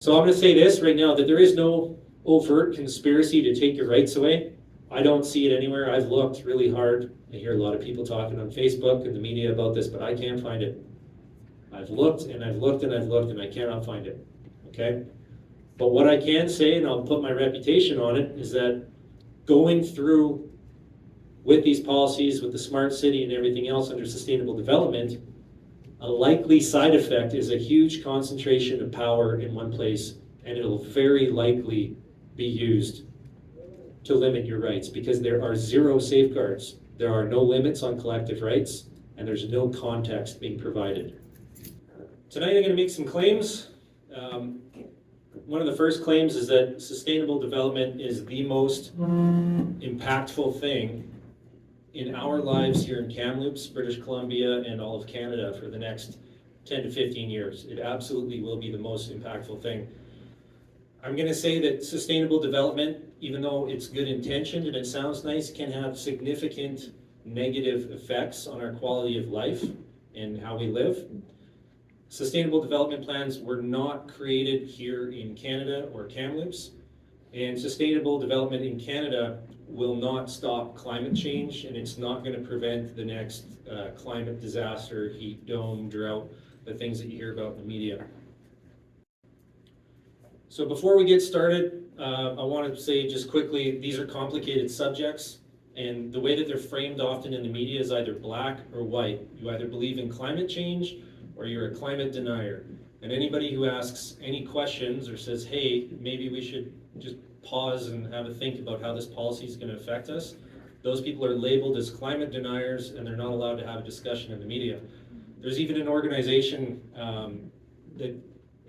So I'm going to say this right now, that there is no overt conspiracy to take your rights away. I don't see it anywhere. I've looked really hard. I hear a lot of people talking on Facebook and the media about this, but I can't find it. I've looked and I've looked and I've looked and I cannot find it, okay? But what I can say, and I'll put my reputation on it, is that going through with these policies, with the smart city and everything else under sustainable development, a likely side effect is a huge concentration of power in one place, and it'll very likely be used to limit your rights because there are zero safeguards. There are no limits on collective rights, and there's no context being provided. Tonight I'm going to make some claims. One of the first claims is that sustainable development is the most impactful thing in our lives here in Kamloops, British Columbia, and all of Canada for the next 10 to 15 years. It absolutely will be the most impactful thing. I'm going to say that sustainable development, even though it's good intentioned and it sounds nice, can have significant negative effects on our quality of life and how we live. Sustainable development plans were not created here in Canada or Kamloops, and sustainable development in Canada will not stop climate change, and it's not going to prevent the next climate disaster, heat dome, drought, the things that you hear about in the media. So before we get started, I want to say just quickly, these are complicated subjects, and the way that they're framed often in the media is either black or white. You either believe in climate change or you're a climate denier. And anybody who asks any questions or says, hey, maybe we should just pause and have a think about how this policy is going to affect us, those people are labeled as climate deniers and they're not allowed to have a discussion in the media. There's even an organization that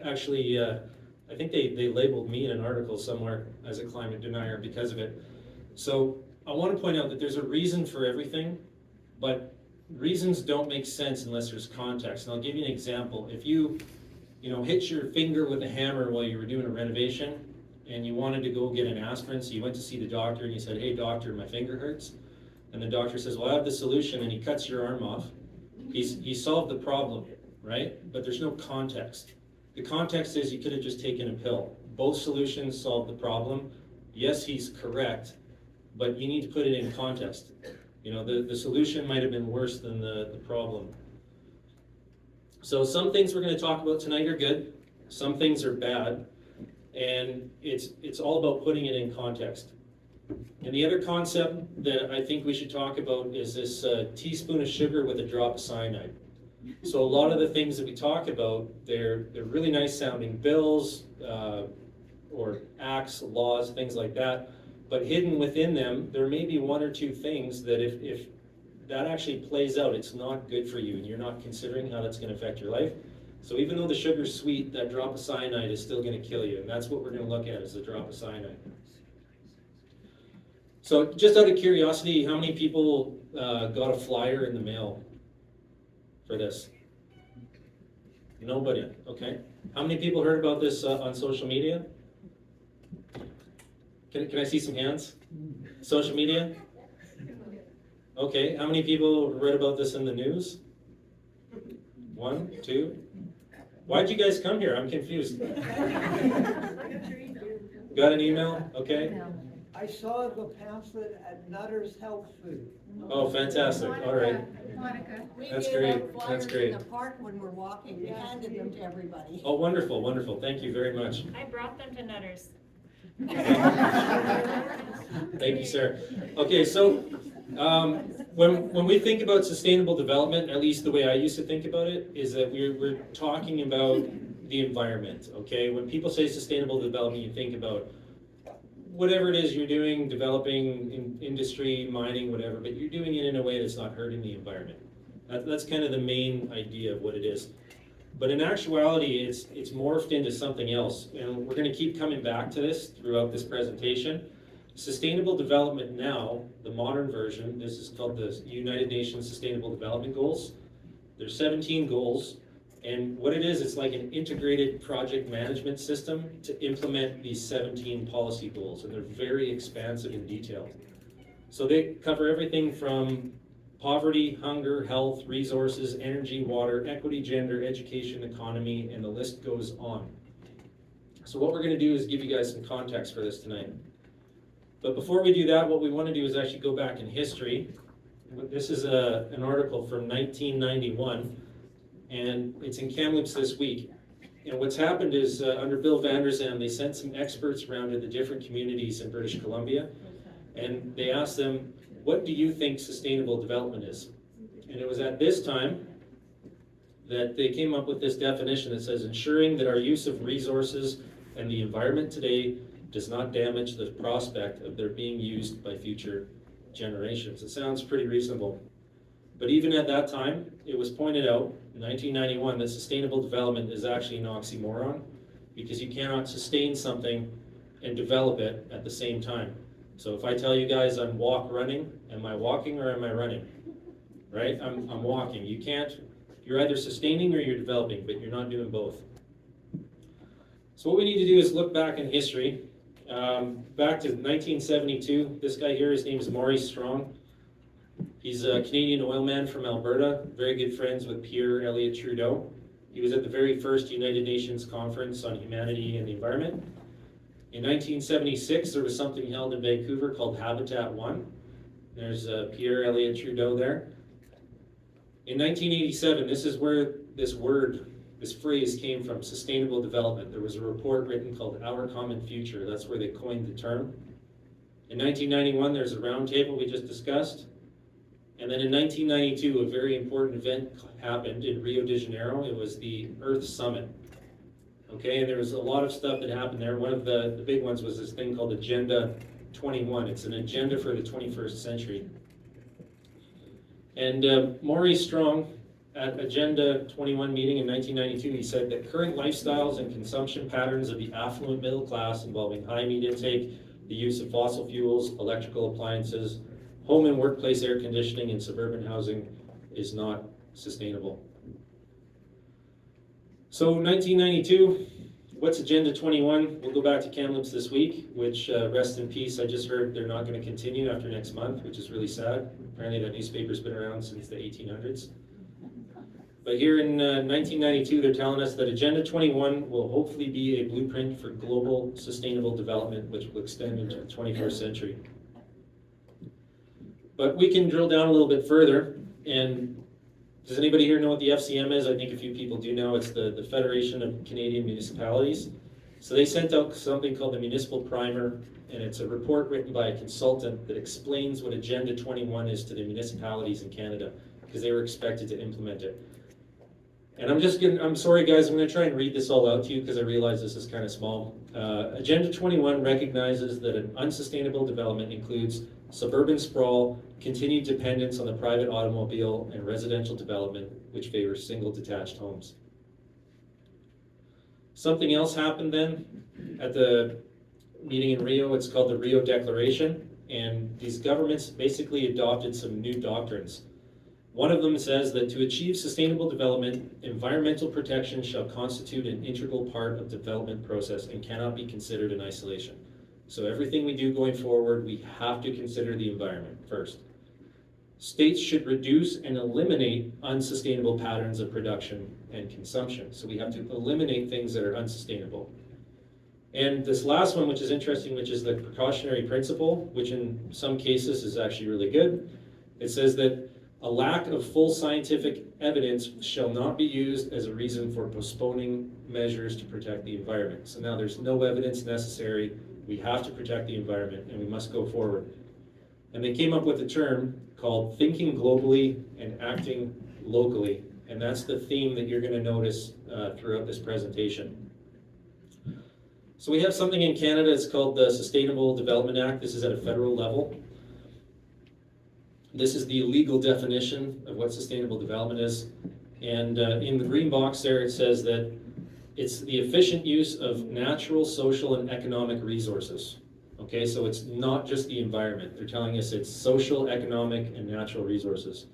actually, I think they labeled me in an article somewhere as a climate denier because of it. So I want to point out that there's a reason for everything, but reasons don't make sense unless there's context. And I'll give you an example. If you hit your finger with a hammer while you were doing a renovation and you wanted to go get an aspirin, so you went to see the doctor and you said, hey doctor, my finger hurts. And the doctor says, well, I have the solution, and he cuts your arm off. He solved the problem, right? But there's no context. The context is you could have just taken a pill. Both solutions solve the problem. Yes, he's correct, but you need to put it in context. The solution might have been worse than the problem. So some things we're going to talk about tonight are good. Some things are bad. And it's all about putting it in context. And the other concept that I think we should talk about is this teaspoon of sugar with a drop of cyanide. So a lot of the things that we talk about, they're really nice sounding bills or acts, laws, things like that. But hidden within them, there may be one or two things that if that actually plays out, it's not good for you and you're not considering how that's going to affect your life. So even though the sugar's sweet, that drop of cyanide is still going to kill you, and that's what we're going to look at, is the drop of cyanide. So just out of curiosity, how many people got a flyer in the mail for this? Nobody, okay. How many people heard about this on social media? Can I see some hands? Social media? Okay, how many people read about this in the news? One, two? Why'd you guys come here? I'm confused. Got an email? Okay. I saw the pamphlet at Nutter's Health Food. Oh, fantastic. All right. That's great. That's great. In the park when we're walking, we handed them to everybody. Oh, wonderful, wonderful. Thank you very much. I brought them to Nutter's. Thank you, sir. Okay, so when we think about sustainable development, at least the way I used to think about it, is that we're talking about the environment, okay? When people say sustainable development, you think about whatever it is you're doing, developing in industry, mining, whatever, but you're doing it in a way that's not hurting the environment. That's kind of the main idea of what it is. But in actuality, it's morphed into something else, and we're going to keep coming back to this throughout this presentation. Sustainable development now, the modern version, this is called the United Nations Sustainable Development Goals. There's 17 goals, and what it is, it's like an integrated project management system to implement these 17 policy goals, and they're very expansive in detail. So they cover everything from poverty, hunger, health, resources, energy, water, equity, gender, education, economy, and the list goes on. So what we're going to do is give you guys some context for this tonight. But before we do that, what we want to do is actually go back in history. This is an article from 1991, and it's in Kamloops this week. And what's happened is under Bill Vander Zalm, they sent some experts around to the different communities in British Columbia, and they asked them, what do you think sustainable development is? And it was at this time that they came up with this definition that says, ensuring that our use of resources and the environment today does not damage the prospect of their being used by future generations. It sounds pretty reasonable. But even at that time, it was pointed out in 1991 that sustainable development is actually an oxymoron, because you cannot sustain something and develop it at the same time. So if I tell you guys I'm running, am I walking or am I running? Right? I'm walking. You can't, you're either sustaining or you're developing, but you're not doing both. So what we need to do is look back in history. Back to 1972, this guy here, his name is Maurice Strong. He's a Canadian oil man from Alberta, very good friends with Pierre Elliott Trudeau. He was at the very first United Nations Conference on Humanity and the Environment. In 1976, there was something held in Vancouver called Habitat 1. There's Pierre Elliott Trudeau there. In 1987, this is where this phrase came from, sustainable development. There was a report written called Our Common Future. That's where they coined the term. In 1991, there's a roundtable we just discussed. And then in 1992, a very important event happened in Rio de Janeiro. It was the Earth Summit. Okay, and there was a lot of stuff that happened there. One of the big ones was this thing called Agenda 21. It's an agenda for the 21st century. And Maurice Strong, at Agenda 21 meeting in 1992, he said that current lifestyles and consumption patterns of the affluent middle class involving high meat intake, the use of fossil fuels, electrical appliances, home and workplace air conditioning, and suburban housing is not sustainable. So 1992, what's Agenda 21? We'll go back to Kamloops this week, which rest in peace, I just heard they're not going to continue after next month, which is really sad. Apparently that newspaper's been around since the 1800s. But here in 1992, they're telling us that Agenda 21 will hopefully be a blueprint for global sustainable development, which will extend into the 21st century. But we can drill down a little bit further. And does anybody here know what the FCM is? I think a few people do know. It's the Federation of Canadian Municipalities. So they sent out something called the Municipal Primer, and it's a report written by a consultant that explains what Agenda 21 is to the municipalities in Canada, because they were expected to implement it. And I'm sorry guys, I'm gonna try and read this all out to you because I realize this is kind of small. Agenda 21 recognizes that an unsustainable development includes suburban sprawl, continued dependence on the private automobile, and residential development, which favors single detached homes. Something else happened then at the meeting in Rio. It's called the Rio Declaration, and these governments basically adopted some new doctrines. One of them says that to achieve sustainable development, environmental protection shall constitute an integral part of the development process and cannot be considered in isolation. So everything we do going forward, we have to consider the environment first. States should reduce and eliminate unsustainable patterns of production and consumption. So we have to eliminate things that are unsustainable. And this last one, which is interesting, which is the precautionary principle, which in some cases is actually really good. It says that a lack of full scientific evidence shall not be used as a reason for postponing measures to protect the environment. So now there's no evidence necessary. We have to protect the environment and we must go forward. And they came up with a term called thinking globally and acting locally. And that's the theme that you're going to notice throughout this presentation. So we have something in Canada, it's called the Sustainable Development Act. This is at a federal level. This is the legal definition of what sustainable development is. And in the green box there, it says that it's the efficient use of natural, social, and economic resources. Okay, so it's not just the environment. They're telling us it's social, economic, and natural resources.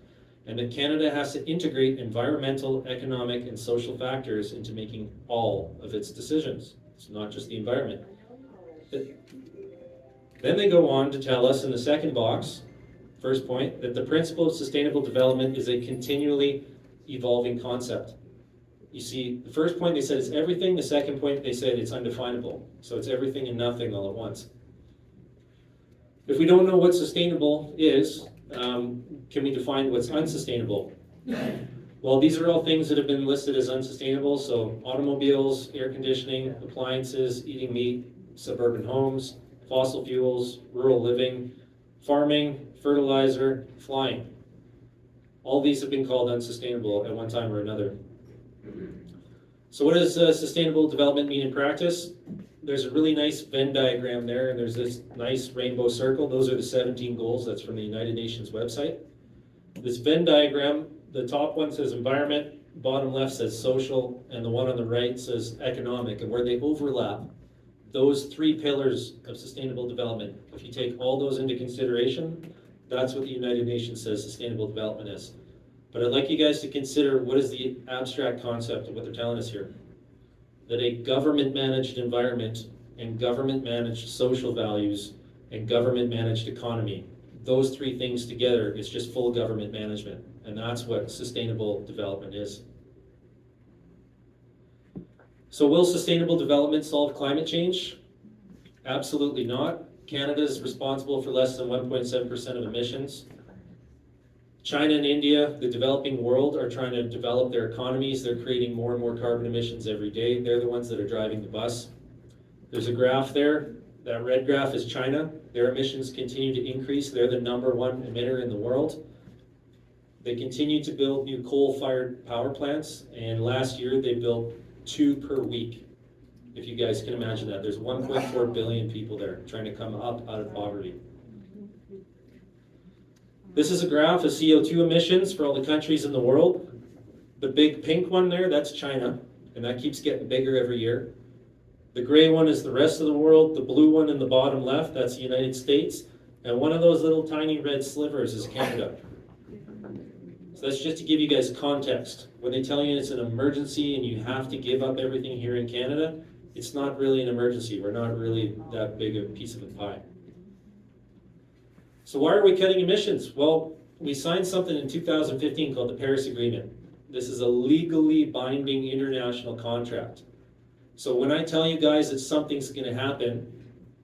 And that Canada has to integrate environmental, economic, and social factors into making all of its decisions. It's not just the environment. Then they go on to tell us in the second box, first point, that the principle of sustainable development is a continually evolving concept. You see, the first point they said it's everything, the second point they said it's undefinable. So it's everything and nothing all at once. If we don't know what sustainable is, can we define what's unsustainable? Well, these are all things that have been listed as unsustainable. So automobiles, air conditioning, appliances, eating meat, suburban homes, fossil fuels, rural living, farming, fertilizer, flying. All these have been called unsustainable at one time or another. So what does sustainable development mean in practice? There's a really nice Venn diagram there, and there's this nice rainbow circle. Those are the 17 goals. That's from the United Nations website. This Venn diagram, the top one says environment, bottom left says social, and the one on the right says economic. And where they overlap, those three pillars of sustainable development, if you take all those into consideration, that's what the United Nations says sustainable development is. But I'd like you guys to consider what is the abstract concept of what they're telling us here. That a government-managed environment and government-managed social values and government-managed economy, those three things together is just full government management. And that's what sustainable development is. So will sustainable development solve climate change? Absolutely not. Canada is responsible for less than 1.7% of emissions. China and India, the developing world, are trying to develop their economies. They're creating more and more carbon emissions every day. They're the ones that are driving the bus. There's a graph there. That red graph is China. Their emissions continue to increase. They're the #1 emitter in the world. They continue to build new coal-fired power plants, and last year they built 2 per week. If you guys can imagine that. There's 1.4 billion people there trying to come up out of poverty. This is a graph of CO2 emissions for all the countries in the world. The big pink one there, that's China, and that keeps getting bigger every year. The gray one is the rest of the world. The blue one in the bottom left, that's the United States. And one of those little tiny red slivers is Canada. So that's just to give you guys context. When they tell you it's an emergency and you have to give up everything here in Canada, it's not really an emergency. We're not really that big a piece of the pie. So why are we cutting emissions? Well, we signed something in 2015 called the Paris Agreement. This is a legally binding international contract. So when I tell you guys that something's going to happen,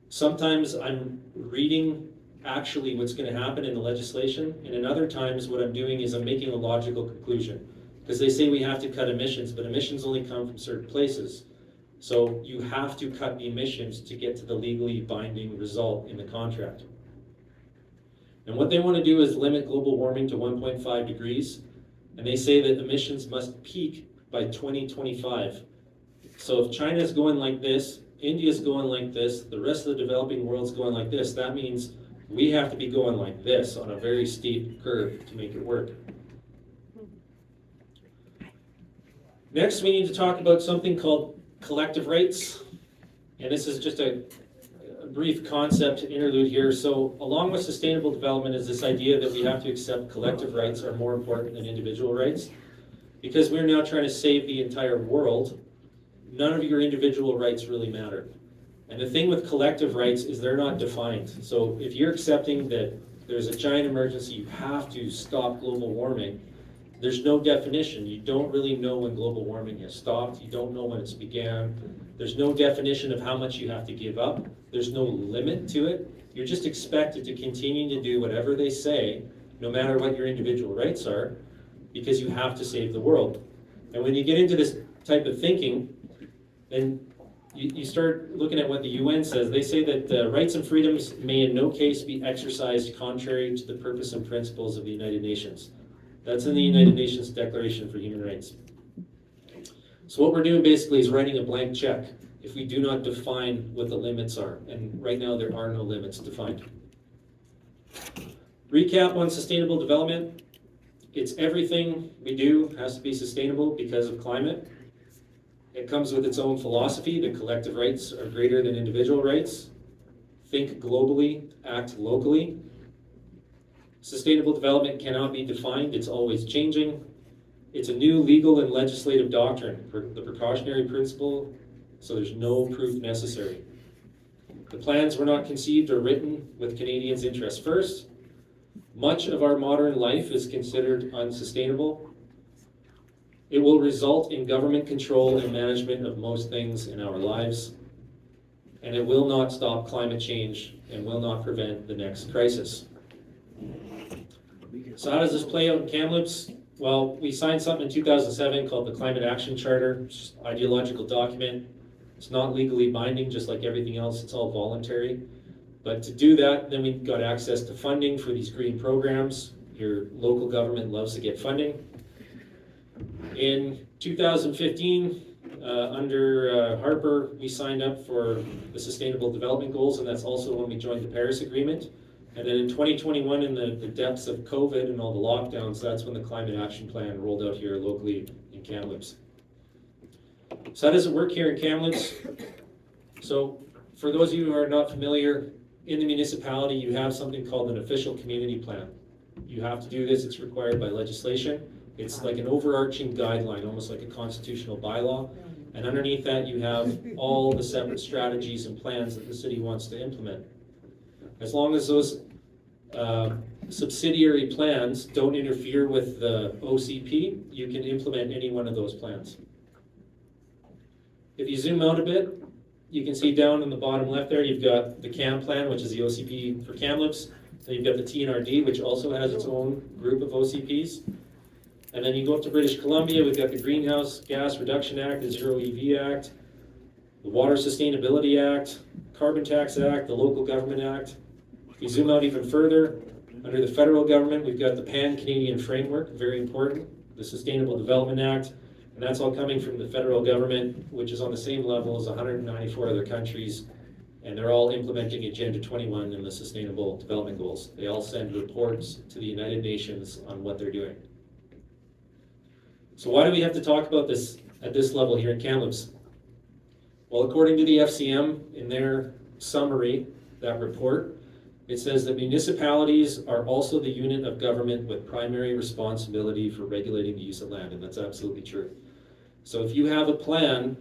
sometimes I'm reading actually what's going to happen in the legislation, and in other times what I'm doing is I'm making a logical conclusion. Because they say we have to cut emissions, but emissions only come from certain places. So you have to cut the emissions to get to the legally binding result in the contract. And what they want to do is limit global warming to 1.5 degrees, and they say that emissions must peak by 2025. So if China's going like this, India's going like this, the rest of the developing world's going like this, that means we have to be going like this on a very steep curve to make it work. Next, we need to talk about something called collective rights. And this is just a brief concept interlude here. So along with sustainable development is this idea that we have to accept collective rights are more important than individual rights. Because we're now trying to save the entire world, none of your individual rights really matter. And the thing with collective rights is they're not defined. So if you're accepting that there's a giant emergency, you have to stop global warming, there's no definition. You don't really know when global warming has stopped. You don't know when it's began. There's no definition of how much you have to give up. There's no limit to it. You're just expected to continue to do whatever they say, no matter what your individual rights are, because you have to save the world. And when you get into this type of thinking, then you start looking at what the UN says. They say that rights and freedoms may in no case be exercised contrary to the purpose and principles of the United Nations. That's in the United Nations Declaration for Human Rights. So what we're doing basically is writing a blank check if we do not define what the limits are. And right now there are no limits defined. Recap on sustainable development. It's everything we do has to be sustainable because of climate. It comes with its own philosophy that collective rights are greater than individual rights. Think globally, act locally. Sustainable development cannot be defined, it's always changing. It's a new legal and legislative doctrine for the precautionary principle, so there's no proof necessary. The plans were not conceived or written with Canadians' interests first. Much of our modern life is considered unsustainable. It will result in government control and management of most things in our lives. And it will not stop climate change and will not prevent the next crisis. So how does this play out in Kamloops? Well, we signed something in 2007 called the Climate Action Charter. It's just an ideological document. It's not legally binding, just like everything else. It's all voluntary. But to do that, then we got access to funding for these green programs. Your local government loves to get funding. In 2015, under Harper, we signed up for the Sustainable Development Goals, and that's also when we joined the Paris Agreement. And then in 2021, in the depths of COVID and all the lockdowns, that's when the Climate Action Plan rolled out here locally in Kamloops. So how does it work here in Kamloops? So for those of you who are not familiar, in the municipality, you have something called an official community plan. You have to do this, it's required by legislation. It's like an overarching guideline, almost like a constitutional bylaw. And underneath that, you have all the separate strategies and plans that the city wants to implement. As long as those subsidiary plans don't interfere with the OCP, you can implement any one of those plans. If you zoom out a bit, you can see down in the bottom left there, you've got the CAM plan, which is the OCP for Kamloops. Then you've got the TNRD, which also has its own group of OCPs. And then you go up to British Columbia, we've got the Greenhouse Gas Reduction Act, the Zero EV Act, the Water Sustainability Act, Carbon Tax Act, the Local Government Act. If you zoom out even further, under the federal government, we've got the Pan-Canadian Framework, very important, the Sustainable Development Act, and that's all coming from the federal government, which is on the same level as 194 other countries, and they're all implementing Agenda 21 and the Sustainable Development Goals. They all send reports to the United Nations on what they're doing. So why do we have to talk about this at this level here in Kamloops? Well, according to the FCM, in their summary, that report, it says that municipalities are also the unit of government with primary responsibility for regulating the use of land, and that's absolutely true. So if you have a plan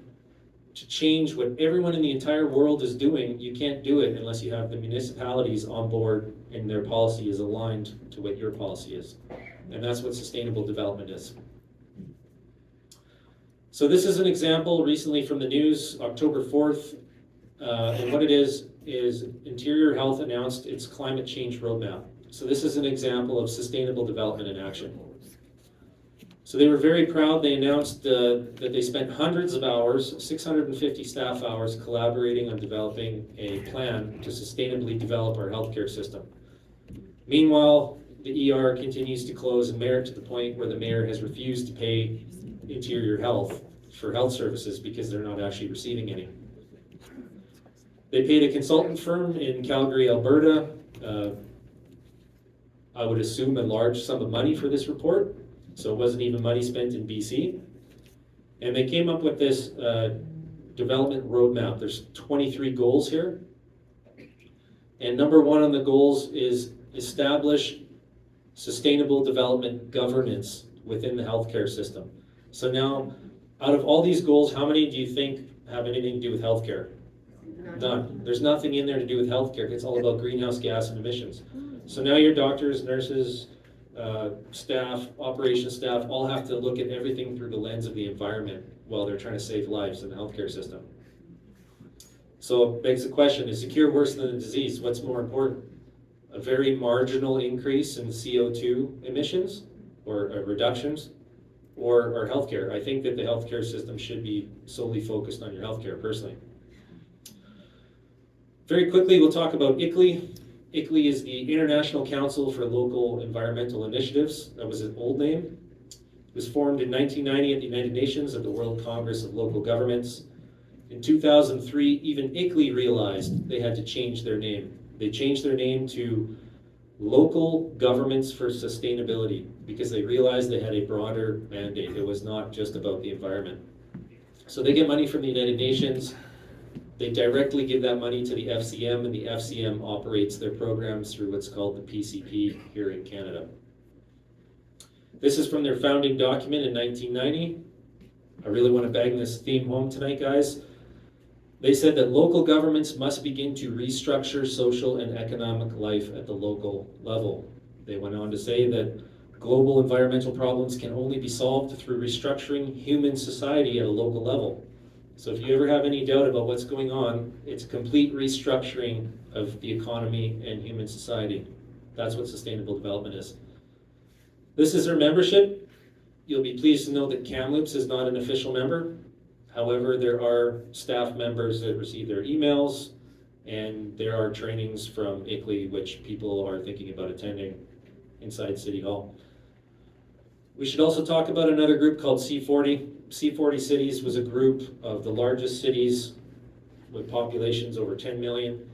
to change what everyone in the entire world is doing, you can't do it unless you have the municipalities on board and their policy is aligned to what your policy is. And that's what sustainable development is. So this is an example recently from the news, October 4th, and what it is Interior Health announced its climate change roadmap. So this is an example of sustainable development in action. So they were very proud. They announced that they spent hundreds of hours, 650 staff hours, collaborating on developing a plan to sustainably develop our healthcare system. Meanwhile, the ER continues to close in Merritt to the point where the mayor has refused to pay Interior Health for health services because they're not actually receiving any. They paid a consultant firm in Calgary, Alberta, I would assume a large sum of money for this report, so it wasn't even money spent in BC. And they came up with this development roadmap. There's 23 goals here. And number one on the goals is establish sustainable development governance within the healthcare system. So now, out of all these goals, how many do you think have anything to do with healthcare? None. There's nothing in there to do with healthcare. It's all about greenhouse gas and emissions. So now your doctors, nurses, staff, operations staff, all have to look at everything through the lens of the environment while they're trying to save lives in the healthcare system. So it begs the question, is the cure worse than the disease? What's more important? A very marginal increase in CO2 emissions or reductions, or healthcare? I think that the healthcare system should be solely focused on your healthcare, personally. Very quickly, we'll talk about ICLEI. ICLEI is the International Council for Local Environmental Initiatives. That was its old name. It was formed in 1990 at the United Nations at the World Congress of Local Governments. In 2003, even ICLEI realized they had to change their name. They changed their name to Local Governments for Sustainability because they realized they had a broader mandate. It was not just about the environment. So they get money from the United Nations. They directly give that money to the FCM, and the FCM operates their programs through what's called the PCP here in Canada. This is from their founding document in 1990. I really want to bang this theme home tonight, guys. They said that local governments must begin to restructure social and economic life at the local level. They went on to say that Global environmental problems can only be solved through restructuring human society at a local level. So if you ever have any doubt about what's going on, it's complete restructuring of the economy and human society. That's what sustainable development is. This is our membership. You'll be pleased to know that Kamloops is not an official member. However, there are staff members that receive their emails, and there are trainings from ICLEI which people are thinking about attending inside City Hall. We should also talk about another group called C40. C40 Cities was a group of the largest cities with populations over 10 million,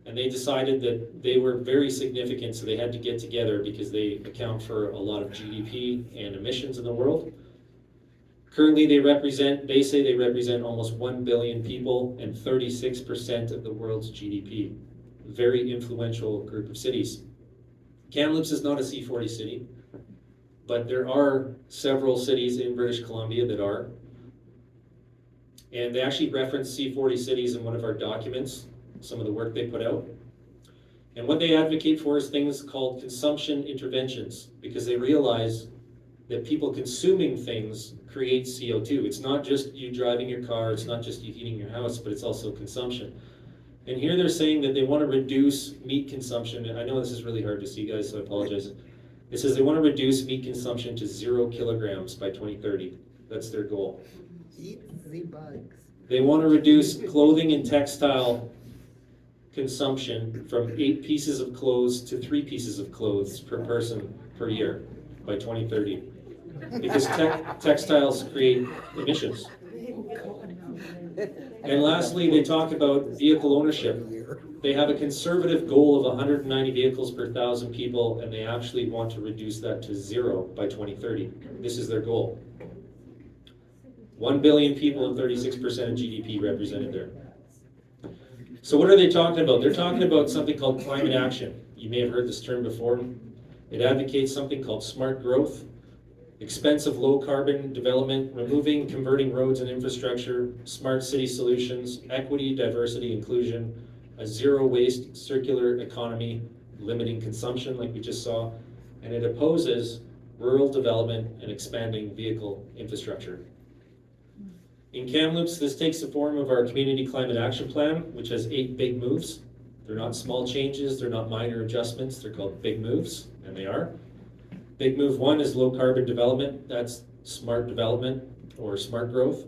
and they decided that they were very significant, so they had to get together because they account for a lot of GDP and emissions in the world. Currently they say they represent almost 1 billion people and 36% of the world's GDP. Very influential group of cities. Kamloops is not a C40 city, but there are several cities in British Columbia that are. And they actually reference C40 cities in one of our documents, some of the work they put out. And what they advocate for is things called consumption interventions, because they realize that people consuming things create CO2. It's not just you driving your car, it's not just you heating your house, but it's also consumption. And here they're saying that they want to reduce meat consumption. And I know this is really hard to see, guys, so I apologize. It says they want to reduce meat consumption to 0 kilograms by 2030. That's their goal. Eat the bugs. They want to reduce clothing and textile consumption from 8 pieces of clothes to 3 pieces of clothes per person per year by 2030. Because textiles create emissions. And lastly, they talk about vehicle ownership. They have a conservative goal of 190 vehicles per 1,000 people, and they actually want to reduce that to 0 by 2030. This is their goal. 1 billion people and 36% of GDP represented there. So what are they talking about? They're talking about something called climate action. You may have heard this term before. It advocates something called smart growth, expensive low carbon development, removing, converting roads and infrastructure, smart city solutions, equity, diversity, inclusion, a zero waste circular economy, limiting consumption like we just saw, and it opposes rural development and expanding vehicle infrastructure. In Kamloops, this takes the form of our Community Climate Action Plan, which has 8 big moves. They're not small changes, they're not minor adjustments, they're called big moves, and they are. Big move 1 is low carbon development, that's smart development or smart growth.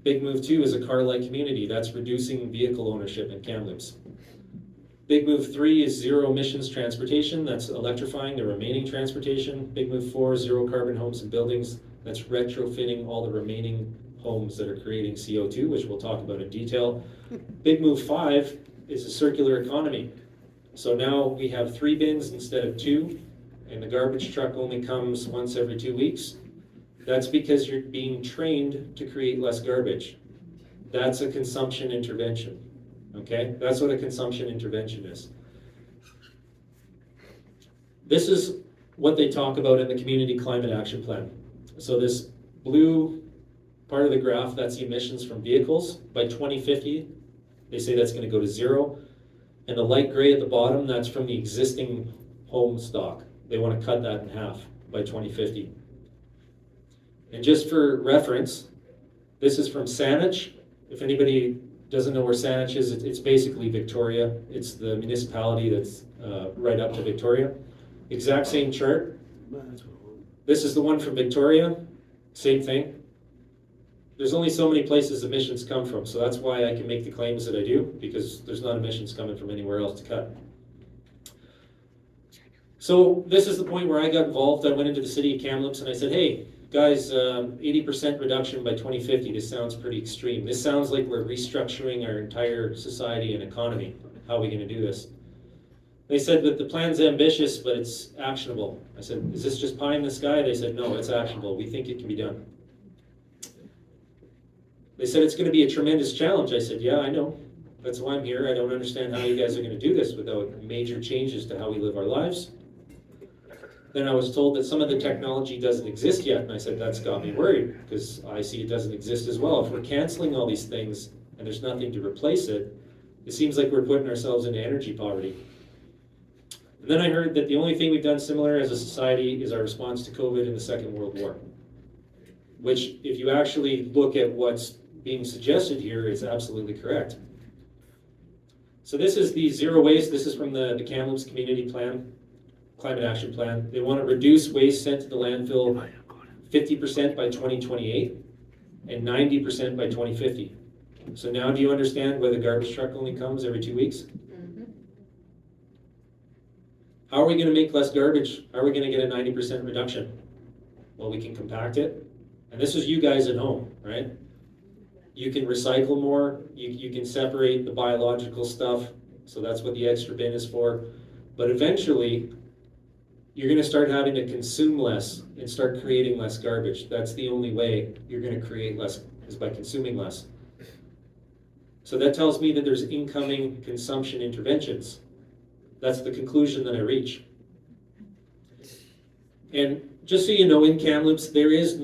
Big move 2 is a car-light community, that's reducing vehicle ownership in Kamloops. Big move 3 is zero emissions transportation, that's electrifying the remaining transportation. Big move 4 is zero carbon homes and buildings, that's retrofitting all the remaining homes that are creating CO2, which we'll talk about in detail. Big move 5 is a circular economy. So now we have 3 bins instead of 2, and the garbage truck only comes once every 2 weeks. That's because you're being trained to create less garbage. That's a consumption intervention, okay? That's what a consumption intervention is. This is what they talk about in the Community Climate Action Plan. So this blue part of the graph, that's the emissions from vehicles. By 2050, they say that's going to go to 0. And the light gray at the bottom, that's from the existing home stock. They want to cut that in half by 2050. And just for reference, this is from Saanich. If anybody doesn't know where Saanich is, it's basically Victoria. It's the municipality that's right up to Victoria. Exact same chart. This is the one from Victoria, same thing. There's only so many places emissions come from, so that's why I can make the claims that I do, because there's not emissions coming from anywhere else to cut. So this is the point where I got involved. I went into the city of Kamloops and I said, hey, guys, 80% reduction by 2050, this sounds pretty extreme. This sounds like we're restructuring our entire society and economy. How are we going to do this? They said that the plan's ambitious, but it's actionable. I said, is this just pie in the sky? They said, no, it's actionable. We think it can be done. They said it's going to be a tremendous challenge. I said, yeah, I know. That's why I'm here. I don't understand how you guys are going to do this without major changes to how we live our lives. Then I was told that some of the technology doesn't exist yet, and I said, that's got me worried, because I see it doesn't exist as well. If we're canceling all these things and there's nothing to replace it, it seems like we're putting ourselves into energy poverty. And then I heard that the only thing we've done similar as a society is our response to COVID in the Second World War. Which, if you actually look at what's being suggested here, is absolutely correct. So this is the zero waste. This is from the Kamloops Community Plan, Climate Action Plan. They want to reduce waste sent to the landfill 50% by 2028 and 90% by 2050. So now do you understand why the garbage truck only comes every 2 weeks? How are we going to make less garbage? How are we going to get a 90% reduction? Well, we can compact it. And this is you guys at home, right? You can recycle more, you can separate the biological stuff, so that's what the extra bin is for. But eventually, you're gonna start having to consume less and start creating less garbage. That's the only way you're gonna create less, is by consuming less. So that tells me that there's incoming consumption interventions. That's the conclusion that I reach. And just so you know, in Kamloops, there's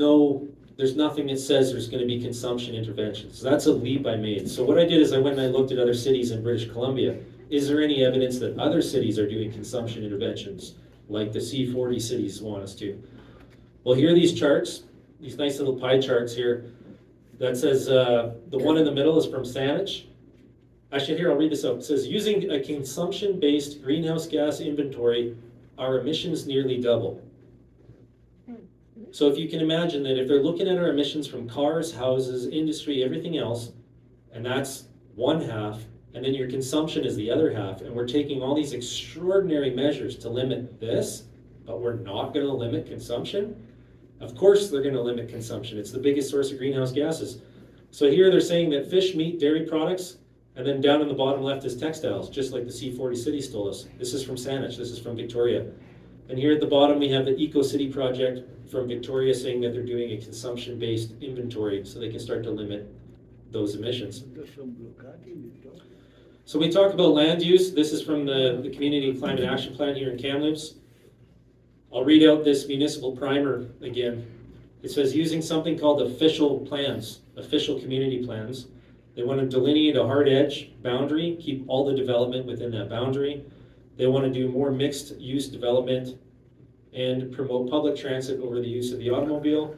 nothing that says there's going to be consumption interventions. That's a leap I made. So what I did is I went and I looked at other cities in British Columbia. Is there any evidence that other cities are doing consumption interventions, like the C40 cities want us to? Well, here are these charts, these nice little pie charts here. That says, the one in the middle is from Saanich. Actually, here, I'll read this out. It says, using a consumption-based greenhouse gas inventory, our emissions nearly double. So if you can imagine that if they're looking at our emissions from cars, houses, industry, everything else, and that's one half, and then your consumption is the other half, and we're taking all these extraordinary measures to limit this, but we're not going to limit consumption, of course they're going to limit consumption. It's the biggest source of greenhouse gases. So here they're saying that fish, meat, dairy products, and then down in the bottom left is textiles, just like the C40 cities told us. This is from Saanich, this is from Victoria. And here at the bottom we have the Eco City project from Victoria saying that they're doing a consumption-based inventory so they can start to limit those emissions. So we talk about land use. This is from the Community Climate Action Plan here in Kamloops. I'll read out this municipal primer again. It says using something called official plans, official community plans. They want to delineate a hard edge boundary, keep all the development within that boundary. They want to do more mixed use development and promote public transit over the use of the automobile.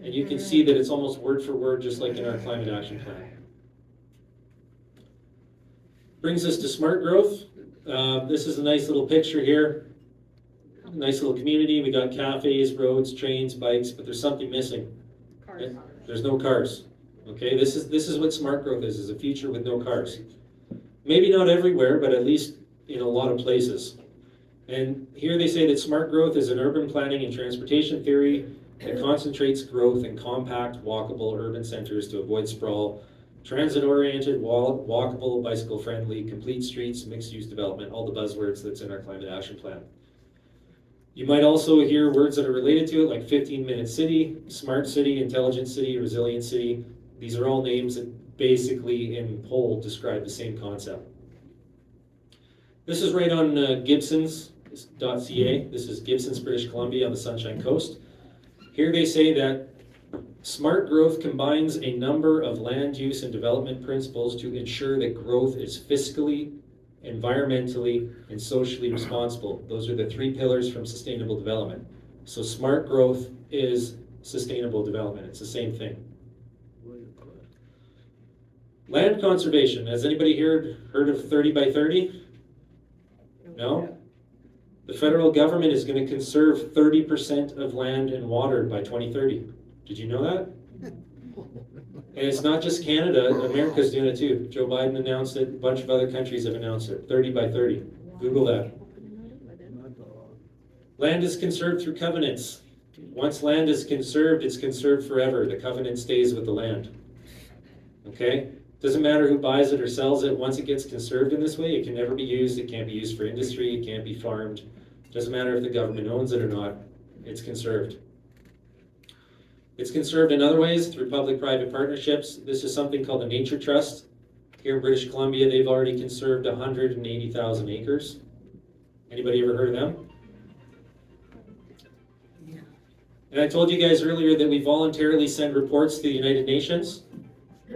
And you can see that it's almost word for word, just like in our climate action plan. Brings us to smart growth. This is a nice little picture here. Nice little community. We got cafes, roads, trains, bikes, but there's something missing. Cars. There's no cars. Okay, this is what smart growth is a future with no cars. Maybe not everywhere, but at least in a lot of places. And here they say that smart growth is an urban planning and transportation theory that concentrates growth in compact, walkable urban centers to avoid sprawl, transit-oriented, walkable, bicycle-friendly, complete streets, mixed-use development, all the buzzwords that's in our climate action plan. You might also hear words that are related to it, like 15-minute city, smart city, intelligent city, resilient city. These are all names that basically in whole describe the same concept. This is right on Gibsons.ca. This is Gibsons, British Columbia on the Sunshine Coast. Here they say that smart growth combines a number of land use and development principles to ensure that growth is fiscally, environmentally, and socially responsible. Those are the three pillars from sustainable development. So smart growth is sustainable development. It's the same thing. Land conservation. Has anybody heard of 30 by 30? No? The federal government is going to conserve 30% of land and water by 2030. Did you know that? And it's not just Canada, America's doing it too. Joe Biden announced it, a bunch of other countries have announced it. 30 by 30. Google that. Land is conserved through covenants. Once land is conserved, it's conserved forever. The covenant stays with the land. Okay? Doesn't matter who buys it or sells it. Once it gets conserved in this way, it can never be used. It can't be used for industry. It can't be farmed. Doesn't matter if the government owns it or not. It's conserved. It's conserved in other ways through public-private partnerships. This is something called a nature trust. Here in British Columbia, they've already conserved 180,000 acres. Anybody ever heard of them? Yeah. And I told you guys earlier that we voluntarily send reports to the United Nations.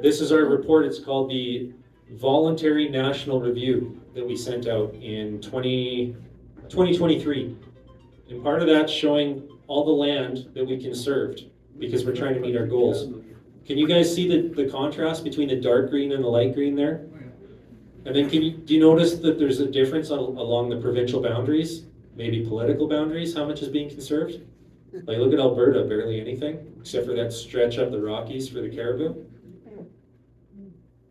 This is our report. It's called the Voluntary National Review that we sent out in 2023. And part of that's showing all the land that we conserved because we're trying to meet our goals. Can you guys see the contrast between the dark green and the light green there? And then do you notice that there's a difference along the provincial boundaries, maybe political boundaries, how much is being conserved? Like look at Alberta, barely anything, except for that stretch up the Rockies for the caribou.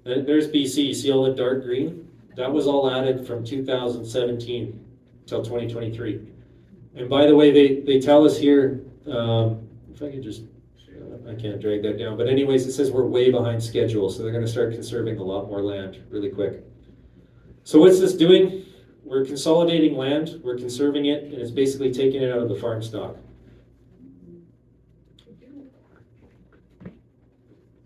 And there's BC, see all the dark green? That was all added from 2017 till 2023. And by the way, they tell us here, if I could just, I can't drag that down, but anyways, it says we're way behind schedule, so they're gonna start conserving a lot more land really quick. So what's this doing? We're consolidating land, we're conserving it, and it's basically taking it out of the farm stock.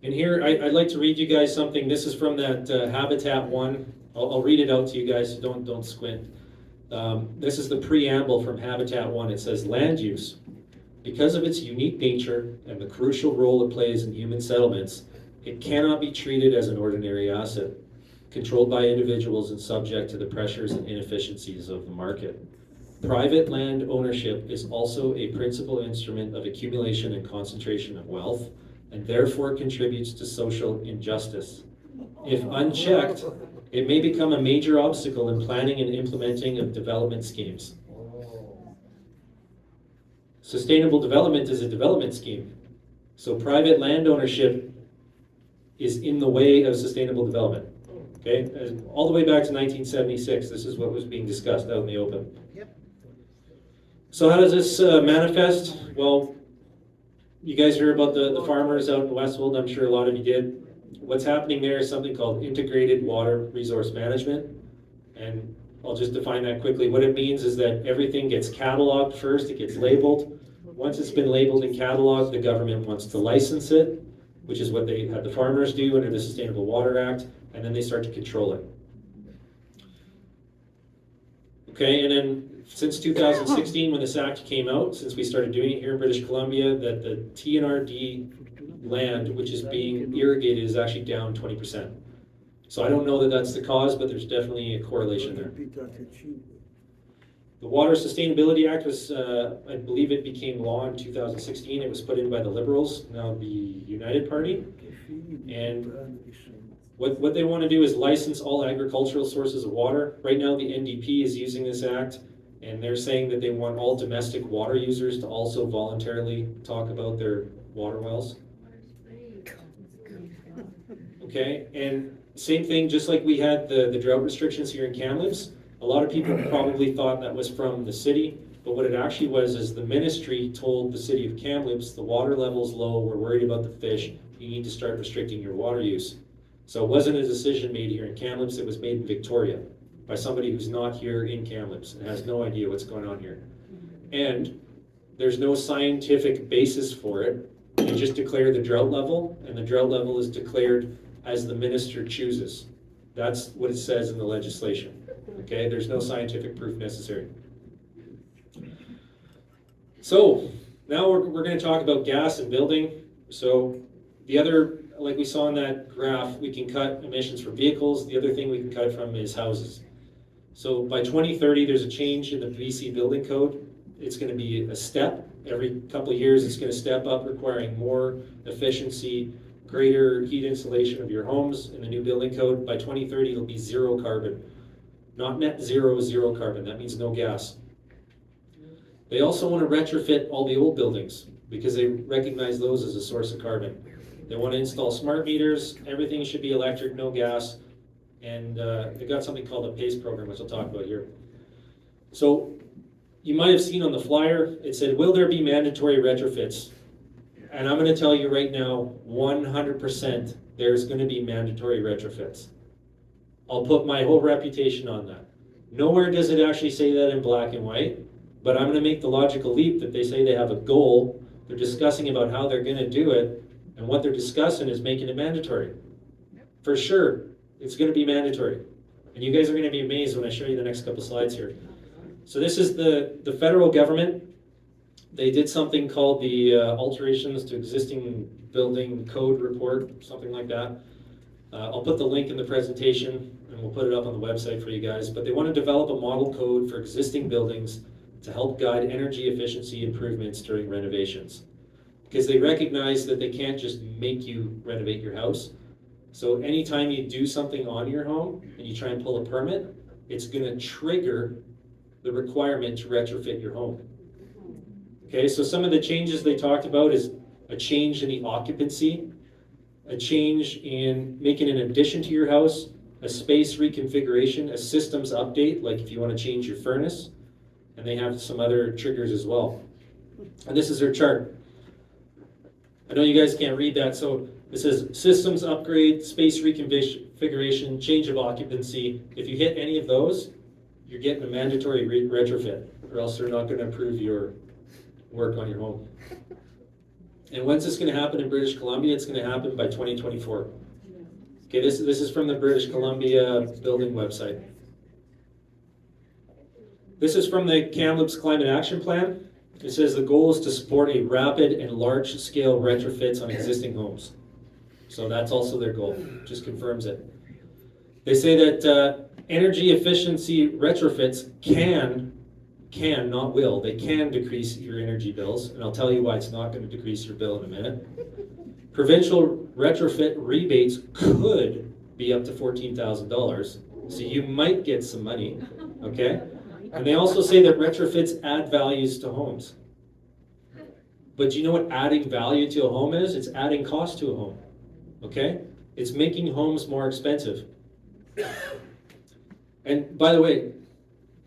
And here, I'd like to read you guys something. This is from that Habitat 1. I'll read it out to you guys, so don't squint. This is the preamble from Habitat 1. It says, land use. Because of its unique nature and the crucial role it plays in human settlements, it cannot be treated as an ordinary asset, controlled by individuals and subject to the pressures and inefficiencies of the market. Private land ownership is also a principal instrument of accumulation and concentration of wealth, and therefore contributes to social injustice. If unchecked, it may become a major obstacle in planning and implementing of development schemes. Sustainable development is a development scheme. So private land ownership is in the way of sustainable development. Okay, all the way back to 1976, this is what was being discussed out in the open. Yep. So how does this manifest? Well, you guys hear about the farmers out in Westwold, I'm sure a lot of you did. What's happening there is something called integrated water resource management. And I'll just define that quickly. What it means is that everything gets cataloged first, it gets labeled. Once it's been labeled and cataloged, the government wants to license it, which is what they had the farmers do under the Sustainable Water Act, and then they start to control it. Okay, and then since 2016, when this act came out, since we started doing it here in British Columbia, that the TNRD land, which is being irrigated, is actually down 20%. So I don't know that that's the cause, but there's definitely a correlation there. The Water Sustainability Act was, I believe it became law in 2016. It was put in by the Liberals, now the United Party. And what they want to do is license all agricultural sources of water. Right now the NDP is using this act, and they're saying that they want all domestic water users to also voluntarily talk about their water wells. Okay, and same thing, just like we had the drought restrictions here in Kamloops, a lot of people probably thought that was from the city, but what it actually was is the ministry told the city of Kamloops, the water level's low, we're worried about the fish, you need to start restricting your water use. So it wasn't a decision made here in Kamloops, it was made in Victoria by somebody who's not here in Kamloops and has no idea what's going on here. And there's no scientific basis for it. They just declare the drought level, and the drought level is declared as the minister chooses. That's what it says in the legislation. Okay, there's no scientific proof necessary. So now we're going to talk about gas and building. So the other, like we saw in that graph, we can cut emissions from vehicles. The other thing we can cut from is houses. So by 2030, there's a change in the BC building code. It's going to be a step. Every couple of years, it's going to step up, requiring more efficiency, greater heat insulation of your homes in the new building code. By 2030, it'll be zero carbon. Not net zero, zero carbon. That means no gas. They also want to retrofit all the old buildings because they recognize those as a source of carbon. They want to install smart meters. Everything should be electric, no gas. And they've got something called a PACE program, which I'll talk about here. So you might have seen on the flyer, it said, will there be mandatory retrofits? And I'm going to tell you right now, 100% there's going to be mandatory retrofits. I'll put my whole reputation on that. Nowhere does it actually say that in black and white, but I'm going to make the logical leap that they say they have a goal, they're discussing about how they're going to do it, and what they're discussing is making it mandatory. For sure, it's going to be mandatory. And you guys are going to be amazed when I show you the next couple slides here. So this is the federal government. They did something called the alterations to existing building code report, something like that. I'll put the link in the presentation. and we'll put it up on the website for you guys, but they want to develop a model code for existing buildings to help guide energy efficiency improvements during renovations. Because they recognize that they can't just make you renovate your house. So anytime you do something on your home and you try and pull a permit, it's gonna trigger the requirement to retrofit your home. Okay, so some of the changes they talked about is a change in the occupancy, a change in making an addition to your house, a space reconfiguration, a systems update, like if you want to change your furnace, and they have some other triggers as well. And this is their chart. I know you guys can't read that, so it says systems upgrade, space reconfiguration, change of occupancy. If you hit any of those, you're getting a mandatory retrofit, or else they're not going to approve your work on your home. And when's this going to happen in British Columbia? It's going to happen by 2024. Okay, this is from the British Columbia building website. This is from the Kamloops Climate Action Plan. It says the goal is to support a rapid and large-scale retrofits on existing homes. So that's also their goal, just confirms it. They say that energy efficiency retrofits can, not will, they can decrease your energy bills, and I'll tell you why it's not going to decrease your bill in a minute. Provincial retrofit rebates could be up to $14,000, so you might get some money, okay? And they also say that retrofits add values to homes. But do you know what adding value to a home is? It's adding cost to a home, okay? It's making homes more expensive. And by the way,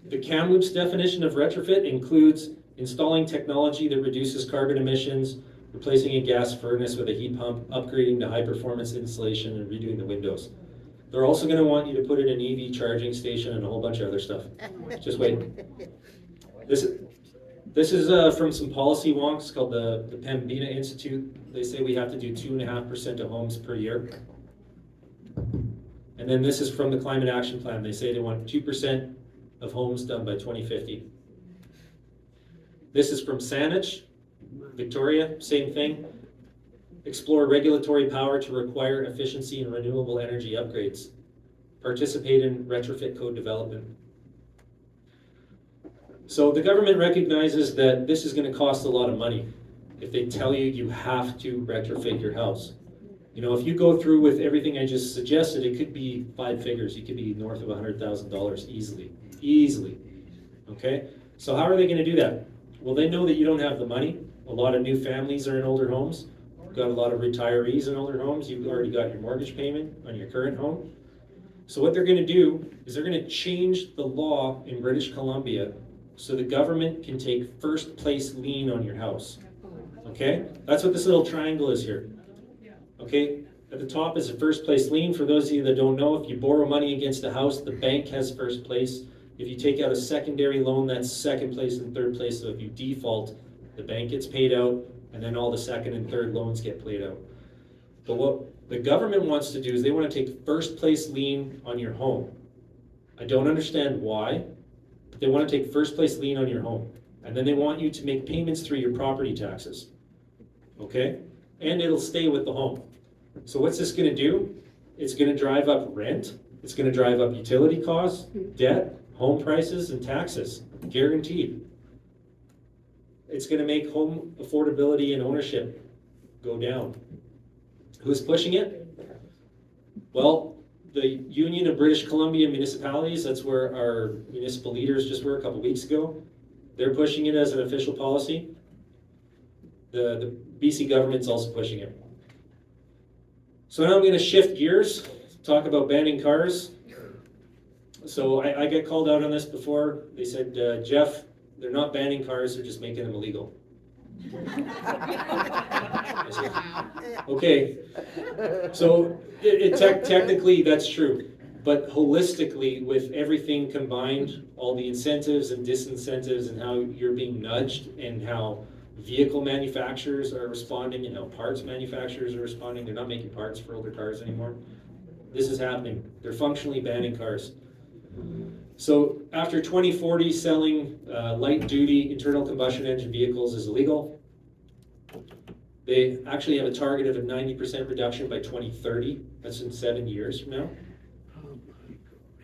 the Kamloops definition of retrofit includes installing technology that reduces carbon emissions, replacing a gas furnace with a heat pump, upgrading to high-performance insulation, and redoing the windows. They're also going to want you to put in an EV charging station and a whole bunch of other stuff. Just wait. This is from some policy wonks called the Pembina Institute. They say we have to do 2.5% of homes per year. And then this is from the Climate Action Plan. They say they want 2% of homes done by 2050. This is from Saanich, Victoria, same thing. Explore regulatory power to require efficiency and renewable energy upgrades. Participate in retrofit code development. So the government recognizes that this is going to cost a lot of money if they tell you you have to retrofit your house. You know, if you go through with everything I just suggested, it could be 5 figures. You could be north of $100,000 easily, okay? So how are they going to do that? Well, they know that you don't have the money. A lot of new families are in older homes. You've got a lot of retirees in older homes. You've already got your mortgage payment on your current home. So what they're going to do is they're going to change the law in British Columbia so the government can take first place lien on your house, okay? That's what this little triangle is here. Okay, at the top is a first place lien. For those of you that don't know, if you borrow money against a house, the bank has first place. If you take out a secondary loan, that's second place and third place. So if you default, the bank gets paid out, and then all the second and third loans get played out. But what the government wants to do is they want to take first place lien on your home. I don't understand why, but they want to take first place lien on your home. And then they want you to make payments through your property taxes, okay? And it'll stay with the home. So what's this going to do? It's going to drive up rent. It's going to drive up utility costs, debt, home prices, and taxes, guaranteed. It's going to make home affordability and ownership go down. Who's pushing it? Well, the Union of British Columbia Municipalities, that's where our municipal leaders just were a couple weeks ago. They're pushing it as an official policy. The BC government's also pushing it. So now I'm going to shift gears, talk about banning cars. So I get called out on this before. They said, Geoff, they're not banning cars, they're just making them illegal. I said, okay, so technically that's true, but holistically with everything combined, all the incentives and disincentives and how you're being nudged and how vehicle manufacturers are responding and how parts manufacturers are responding. They're not making parts for older cars anymore. This is happening. They're functionally banning cars. So after 2040, selling light-duty internal combustion engine vehicles is illegal. They actually have a target of a 90% reduction by 2030. That's in 7 years from now.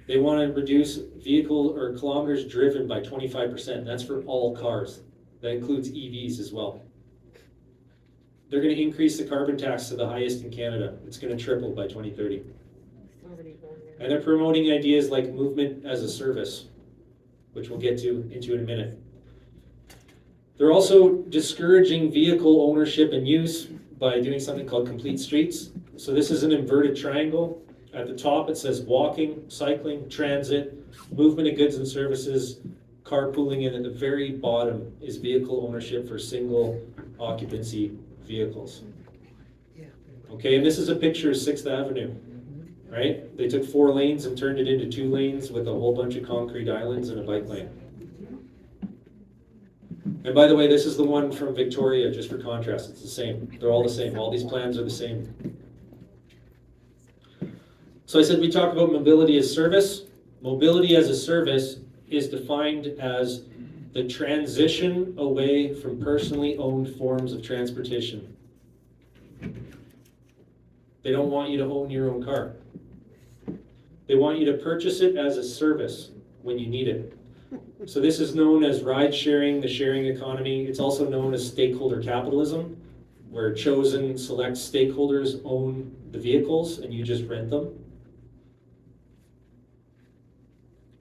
They want to reduce vehicle or kilometers driven by 25%. That's for all cars. That includes EVs as well. They're going to increase the carbon tax to the highest in Canada. It's going to triple by 2030. And they're promoting ideas like movement as a service, which we'll get into in a minute. They're also discouraging vehicle ownership and use by doing something called complete streets. So this is an inverted triangle. At the top it says walking, cycling, transit, movement of goods and services, carpooling, and at the very bottom is vehicle ownership for single occupancy vehicles. Okay, and this is a picture of 6th Avenue, right? They took 4 lanes and turned it into 2 lanes with a whole bunch of concrete islands and a bike lane. And by the way, this is the one from Victoria, just for contrast. It's the same. They're all the same. All these plans are the same. So I said we talk about mobility as service. Mobility as a service is defined as the transition away from personally owned forms of transportation. They don't want you to own your own car. They want you to purchase it as a service when you need it. So this is known as ride sharing, the sharing economy. It's also known as stakeholder capitalism, where chosen select stakeholders own the vehicles and you just rent them.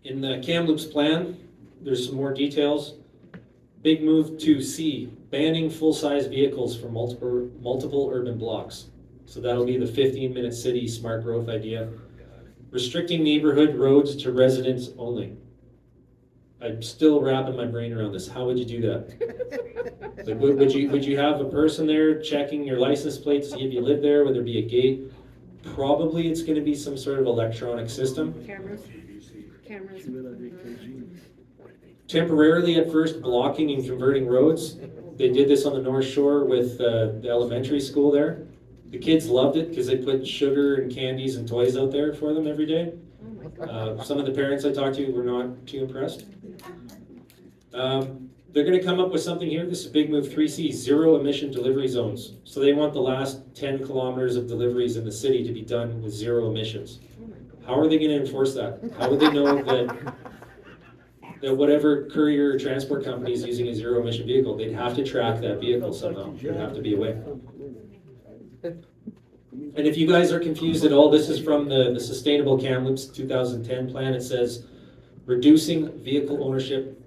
In the Kamloops plan, there's some more details. Big move to C, banning full-size vehicles from multiple urban blocks. So that'll be the 15-minute city smart growth idea. Restricting neighborhood roads to residents only. I'm still wrapping my brain around this. How would you do that? Like, would you have a person there checking your license plate to see if you live there? Would there be a gate? Probably it's going to be some sort of electronic system. Cameras. Temporarily at first blocking and converting roads. They did this on the North Shore with the elementary school there. The kids loved it because they put sugar and candies and toys out there for them every day. Some of the parents I talked to were not too impressed. They're going to come up with something here. This is big move 3C, zero emission delivery zones. So they want the last 10 kilometers of deliveries in the city to be done with zero emissions. How are they going to enforce that? How would they know that whatever courier or transport company is using a zero emission vehicle, they'd have to track that vehicle somehow. There'd have to be a way. And if you guys are confused at all, this is from the Sustainable Kamloops 2010 plan. It says reducing vehicle ownership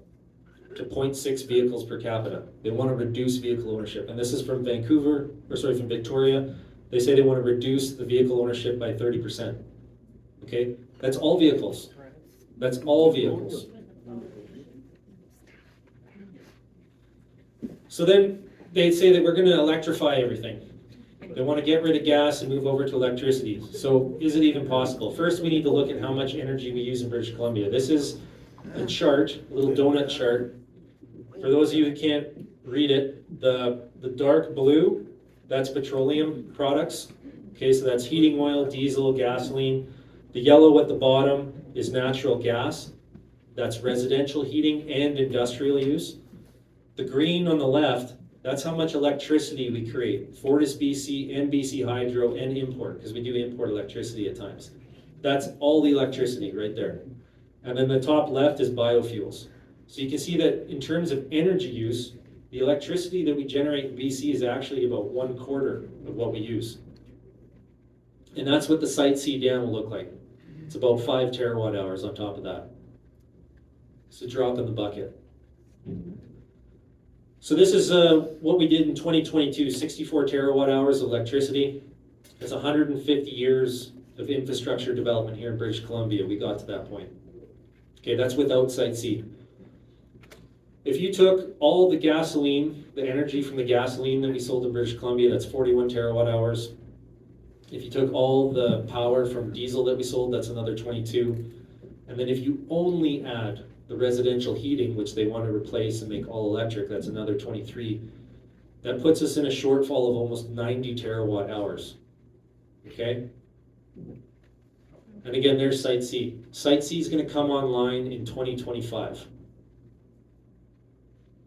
to 0.6 vehicles per capita. They want to reduce vehicle ownership. And this is from from Victoria. They say they want to reduce the vehicle ownership by 30%. Okay, that's all vehicles. That's all vehicles. So then they say that we're going to electrify everything. They want to get rid of gas and move over to electricity. So is it even possible? First, we need to look at how much energy we use in British Columbia. This is a chart, a little donut chart. For those of you who can't read it, the dark blue, that's petroleum products. Okay, so that's heating oil, diesel, gasoline. The yellow at the bottom is natural gas. That's residential heating and industrial use. The green on the left, that's how much electricity we create. FortisBC and BC Hydro and import, because we do import electricity at times. That's all the electricity right there. And then the top left is biofuels. So you can see that in terms of energy use, the electricity that we generate in BC is actually about 1/4 of what we use. And that's what the Site C dam will look like. It's about 5 terawatt hours on top of that. It's a drop in the bucket. So this is what we did in 2022, 64 terawatt hours of electricity. It's 150 years of infrastructure development here in British Columbia. We got to that point. Okay, that's without Site C. If you took all the gasoline, the energy from the gasoline that we sold in British Columbia, that's 41 terawatt hours. If you took all the power from diesel that we sold, that's another 22. And then if you only add the residential heating, which they want to replace and make all electric, that's another 23. That puts us in a shortfall of almost 90 terawatt hours. Okay? And again, there's Site C. Site C is going to come online in 2025.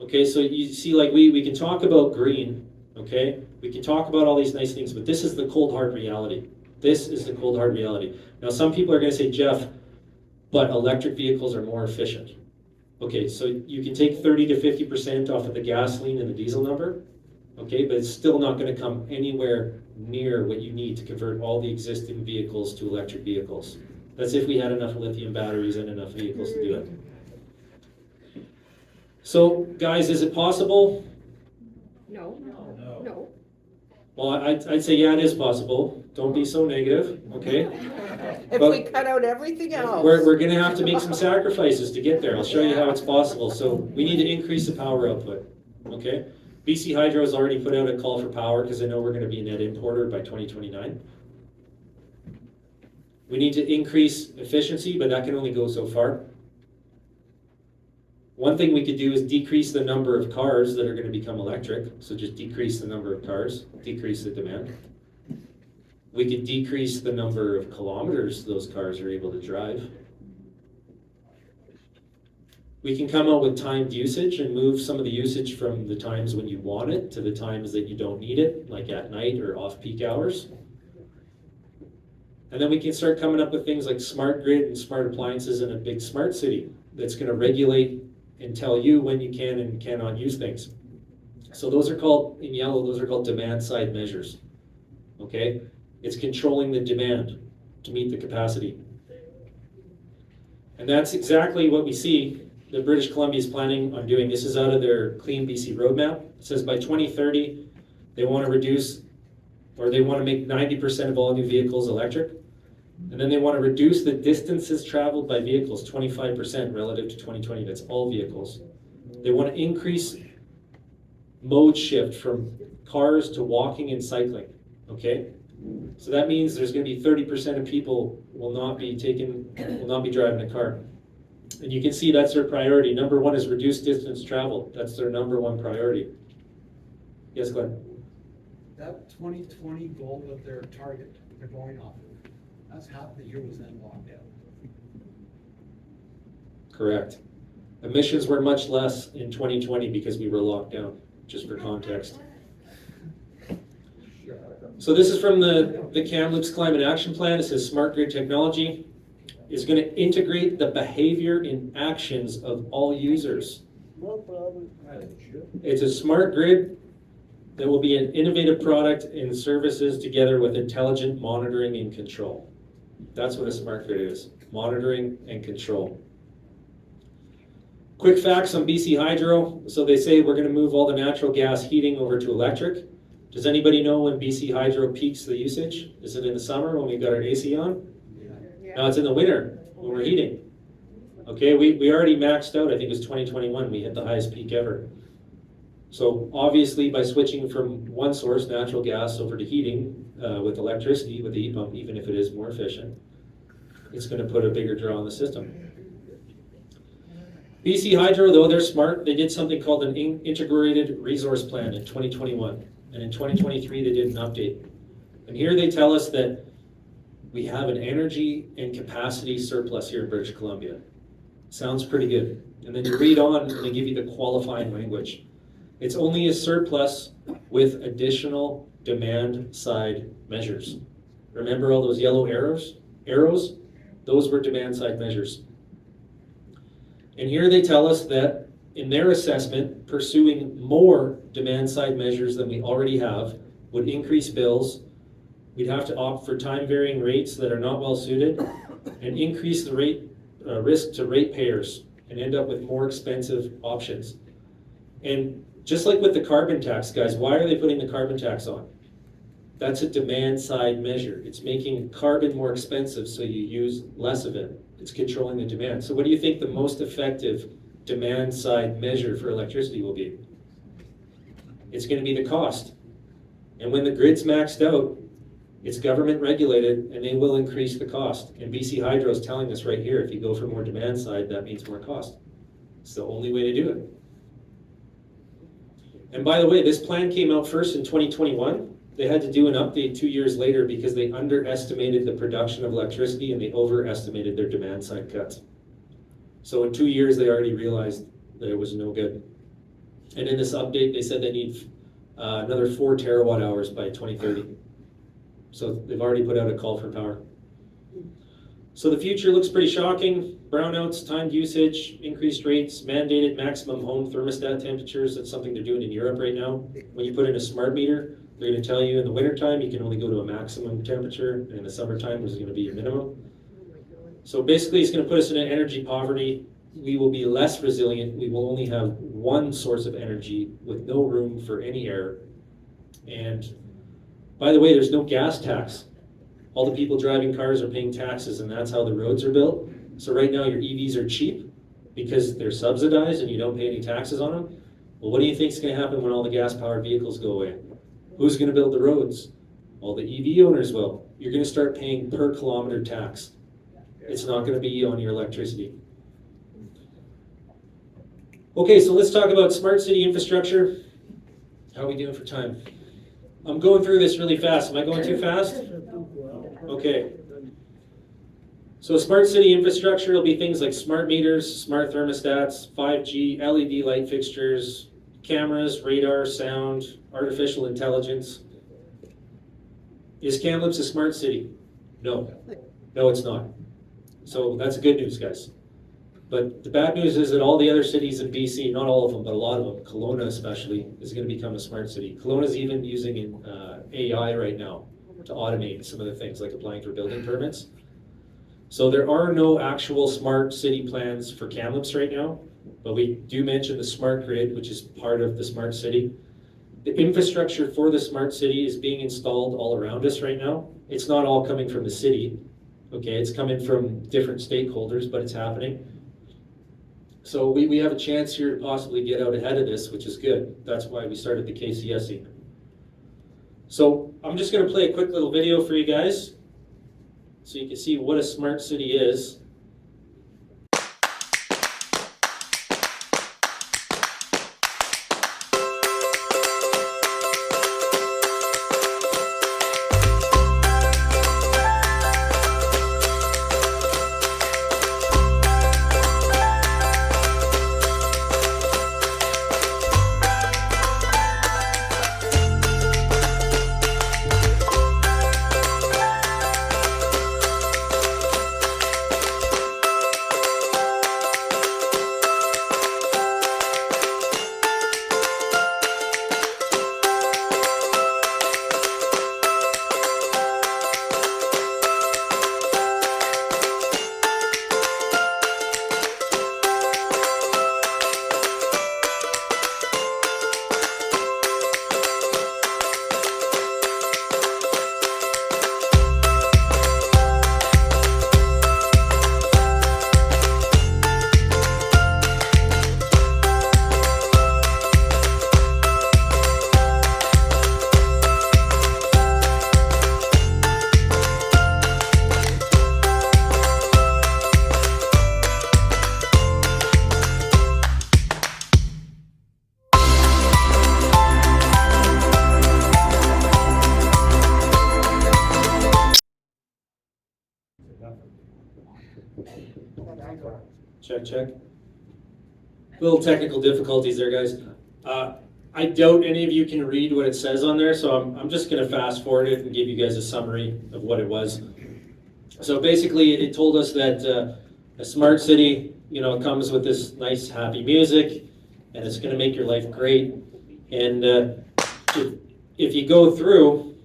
Okay, so you see, like we can talk about green, okay? We can talk about all these nice things, but this is the cold hard reality. This is the cold hard reality. Now, some people are going to say, Geoff, but electric vehicles are more efficient. Okay, so you can take 30 to 50% off of the gasoline and the diesel number, okay, but it's still not gonna come anywhere near what you need to convert all the existing vehicles to electric vehicles. That's if we had enough lithium batteries and enough vehicles to do it. So, guys, is it possible? No. Well, I'd say, yeah, it is possible. Don't be so negative, okay? If But we cut out everything else. we're gonna have to make some sacrifices to get there. I'll show you how it's possible. So we need to increase the power output, okay? BC Hydro has already put out a call for power because they know we're gonna be a net importer by 2029. We need to increase efficiency, but that can only go so far. One thing we could do is decrease the number of cars that are gonna become electric. So just decrease the number of cars, decrease the demand. We could decrease the number of kilometers those cars are able to drive. We can come out with timed usage and move some of the usage from the times when you want it to the times that you don't need it, like at night or off-peak hours. And then we can start coming up with things like smart grid and smart appliances in a big smart city that's gonna regulate and tell you when you can and cannot use things. So those are called, in yellow, those are called demand side measures, okay? It's controlling the demand to meet the capacity. And that's exactly what we see that British Columbia is planning on doing. This is out of their Clean BC roadmap. It says by 2030, they want to reduce, or they want to make 90% of all new vehicles electric. And then they want to reduce the distances traveled by vehicles 25% relative to 2020. That's all vehicles. They want to increase mode shift from cars to walking and cycling, okay? So that means there's going to be 30% of people will not be driving a car. And you can see that's their priority. Number one is reduce distance traveled. That's their number one priority. Yes, Glenn? That 2020 goal that they're they're going off of, that's half the year was then locked down. Correct. Emissions were much less in 2020 because we were locked down, just for context. So this is from the Kamloops Climate Action Plan. It says smart grid technology is going to integrate the behavior and actions of all users. It's a smart grid that will be an innovative product and services together with intelligent monitoring and control. That's what a smart grid is, monitoring and control. Quick facts on BC Hydro. So they say we're going to move all the natural gas heating over to electric. Does anybody know when BC Hydro peaks the usage? Is it in the summer when we got our AC on? No, it's in the winter when we're heating. Okay, we already maxed out, I think it was 2021, we hit the highest peak ever. So obviously by switching from one source, natural gas, over to heating with electricity, with the heat pump, even if it is more efficient, it's going to put a bigger draw on the system. BC Hydro, though they're smart, they did something called an integrated resource plan in 2021. And in 2023, they did an update. And here they tell us that we have an energy and capacity surplus here in British Columbia. Sounds pretty good. And then you read on and they give you the qualifying language. It's only a surplus with additional demand side measures. Remember all those yellow arrows? Those were demand side measures. And here they tell us that in their assessment, pursuing more demand side measures than we already have would increase bills. We'd have to opt for time varying rates that are not well suited and increase the risk to ratepayers and end up with more expensive options. And just like with the carbon tax, guys, why are they putting the carbon tax on? That's a demand side measure. It's making carbon more expensive so you use less of it. It's controlling the demand. So what do you think the most effective demand side measure for electricity will be? It's going to be the cost. And when the grid's maxed out, it's government regulated and they will increase the cost. And BC Hydro is telling us right here, if you go for more demand side, that means more cost. It's the only way to do it. And by the way, this plan came out first in 2021. They had to do an update 2 years later because they underestimated the production of electricity and they overestimated their demand side cuts. So in 2 years, they already realized that it was no good. And in this update, they said they need another 4 terawatt hours by 2030. So they've already put out a call for power. So the future looks pretty shocking. brownouts, timed usage, increased rates, mandated maximum home thermostat temperatures. That's something they're doing in Europe right now. When you put in a smart meter, they're gonna tell you in the wintertime, you can only go to a maximum temperature, and in the summertime, there's gonna be a minimum. So basically, it's gonna put us in an energy poverty. We will be less resilient. We will only have one source of energy with no room for any error. And by the way, there's no gas tax. All the people driving cars are paying taxes, and that's how the roads are built. So right now, your EVs are cheap because they're subsidized and you don't pay any taxes on them. Well, what do you think is gonna happen when all the gas-powered vehicles go away? Who's gonna build the roads? All the EV owners will. You're gonna start paying per kilometer tax. It's not gonna be on your electricity. Okay, so let's talk about smart city infrastructure. How are we doing for time? I'm going through this really fast. Am I going too fast? Okay. So smart city infrastructure will be things like smart meters, smart thermostats, 5G, LED light fixtures, cameras, radar, sound, artificial intelligence. Is Kamloops a smart city? No. No, it's not. So that's good news, guys. But the bad news is that all the other cities in BC, not all of them, but a lot of them, Kelowna especially, is going to become a smart city. Kelowna's even using AI right now to automate some of the things like applying for building permits. So there are no actual smart city plans for Kamloops right now, but we do mention the smart grid, which is part of the smart city. The infrastructure for the smart city is being installed all around us right now. It's not all coming from the city, okay? It's coming from different stakeholders, but it's happening. So we have a chance here to possibly get out ahead of this, which is good. That's why we started the KCSC. So I'm just gonna play a quick little video for you guys so you can see what a smart city is. Check, check. Little technical difficulties there, guys. I doubt any of you can read what it says on there, so I'm just gonna fast forward it and give you guys a summary of what it was. So basically, it told us that a smart city, you know, comes with this nice, happy music, and it's gonna make your life great. And if you go through,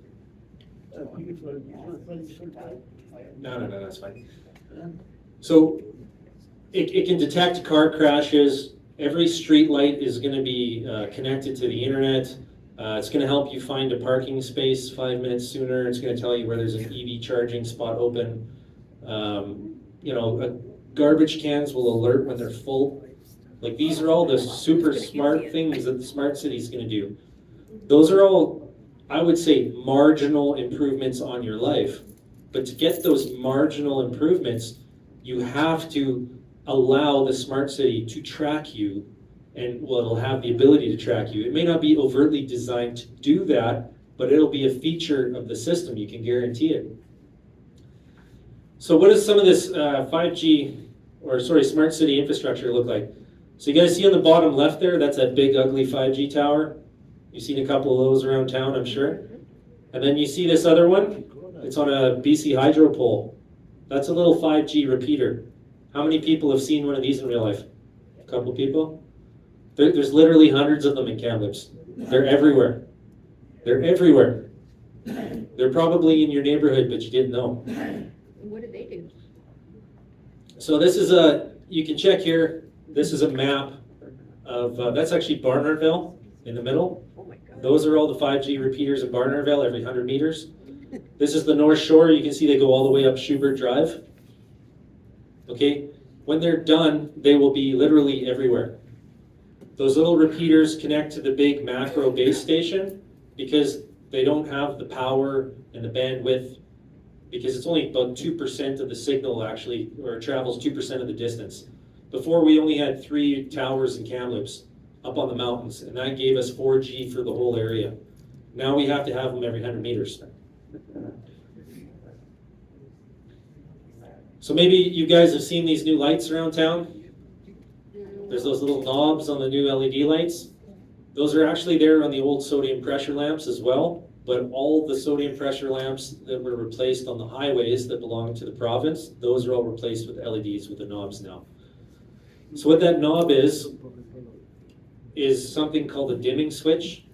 no, that's fine. So it can detect car crashes. Every street light is going to be connected to the internet. It's going to help you find a parking space 5 minutes sooner. It's going to tell you where there's an EV charging spot open. You know, garbage cans will alert when they're full. Like, these are all the super smart things that the smart city is going to do. Those are all, I would say, marginal improvements on your life. But to get those marginal improvements, you have to allow the smart city to track you, and well, it'll have the ability to track you. It may not be overtly designed to do that, but it'll be a feature of the system, you can guarantee it. So what does some of this 5G, or sorry, smart city infrastructure look like? So you guys see on the bottom left there, that's that big ugly 5G tower. You've seen a couple of those around town, I'm sure. And then you see this other one, it's on a BC hydro pole. That's a little 5G repeater. How many people have seen one of these in real life? A couple people? There's literally hundreds of them in Kamloops. They're everywhere. They're everywhere. They're probably in your neighborhood, but you didn't know. What did they do? So this is you can check here, this is a map of, that's actually Barnardville in the middle. Oh my God. Those are all the 5G repeaters in Barnardville every 100 meters. This is the North Shore. You can see they go all the way up Schubert Drive. Okay, when they're done, they will be literally everywhere. Those little repeaters connect to the big macro base station because they don't have the power and the bandwidth, because it's only about 2% of the signal actually, or it travels 2% of the distance. Before, we only had 3 towers in Kamloops up on the mountains, and that gave us 4G for the whole area. Now we have to have them every 100 meters. So maybe you guys have seen these new lights around town. There's those little knobs on the new LED lights. Those are actually there on the old sodium pressure lamps as well, but all the sodium pressure lamps that were replaced on the highways that belong to the province, those are all replaced with LEDs with the knobs now. So what that knob is something called a dimming switch,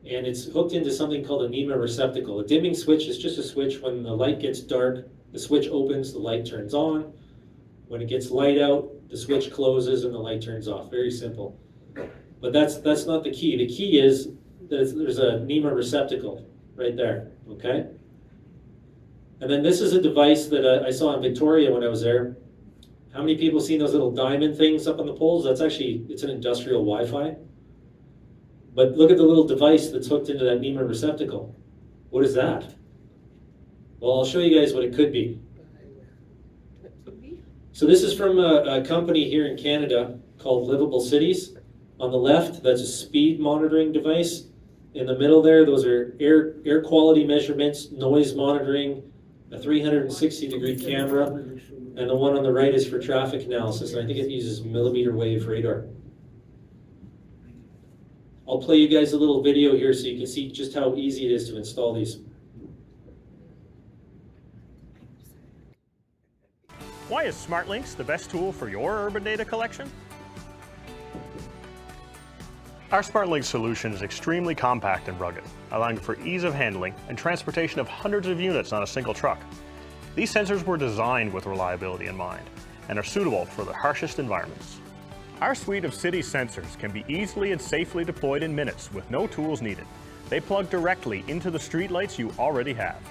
and it's hooked into something called a NEMA receptacle. A dimming switch is just a switch. When the light gets dark, the switch opens, the light turns on. When it gets light out, the switch closes and the light turns off. Very simple. But that's not the key. The key is that there's a NEMA receptacle right there, okay? And then this is a device that I saw in Victoria when I was there. How many people seen those little diamond things up on the poles? That's actually, it's an industrial Wi-Fi. But look at the little device that's hooked into that NEMA receptacle. What is that? Well, I'll show you guys what it could be. So this is from a company here in Canada called Livable Cities. On the left, that's a speed monitoring device. In the middle there, those are air quality measurements, noise monitoring, a 360-degree camera, and the one on the right is for traffic analysis, and I think it uses millimeter wave radar. I'll play you guys a little video here so you can see just how easy it is to install these. Why is SmartLinks the best tool for your urban data collection? Our SmartLinks solution is extremely compact and rugged, allowing for ease of handling and transportation of hundreds of units on a single truck. These sensors were designed with reliability in mind and are suitable for the harshest environments. Our suite of city sensors can be easily and safely deployed in minutes with no tools needed. They plug directly into the streetlights you already have.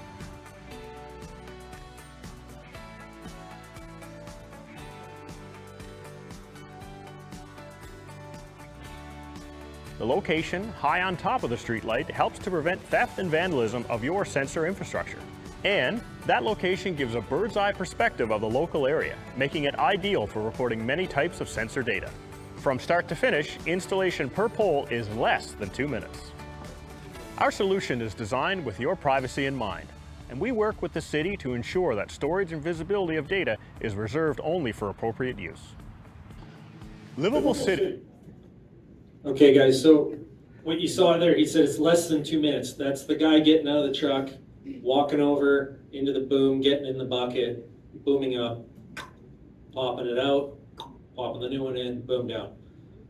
The location, high on top of the streetlight, helps to prevent theft and vandalism of your sensor infrastructure. And that location gives a bird's eye perspective of the local area, making it ideal for recording many types of sensor data. From start to finish, installation per pole is less than 2 minutes. Our solution is designed with your privacy in mind, and we work with the city to ensure that storage and visibility of data is reserved only for appropriate use. Livable City. Okay guys, so what you saw there, he said it's less than 2 minutes. That's the guy getting out of the truck, walking over into the boom, getting in the bucket, booming up, popping it out, popping the new one in, boom down.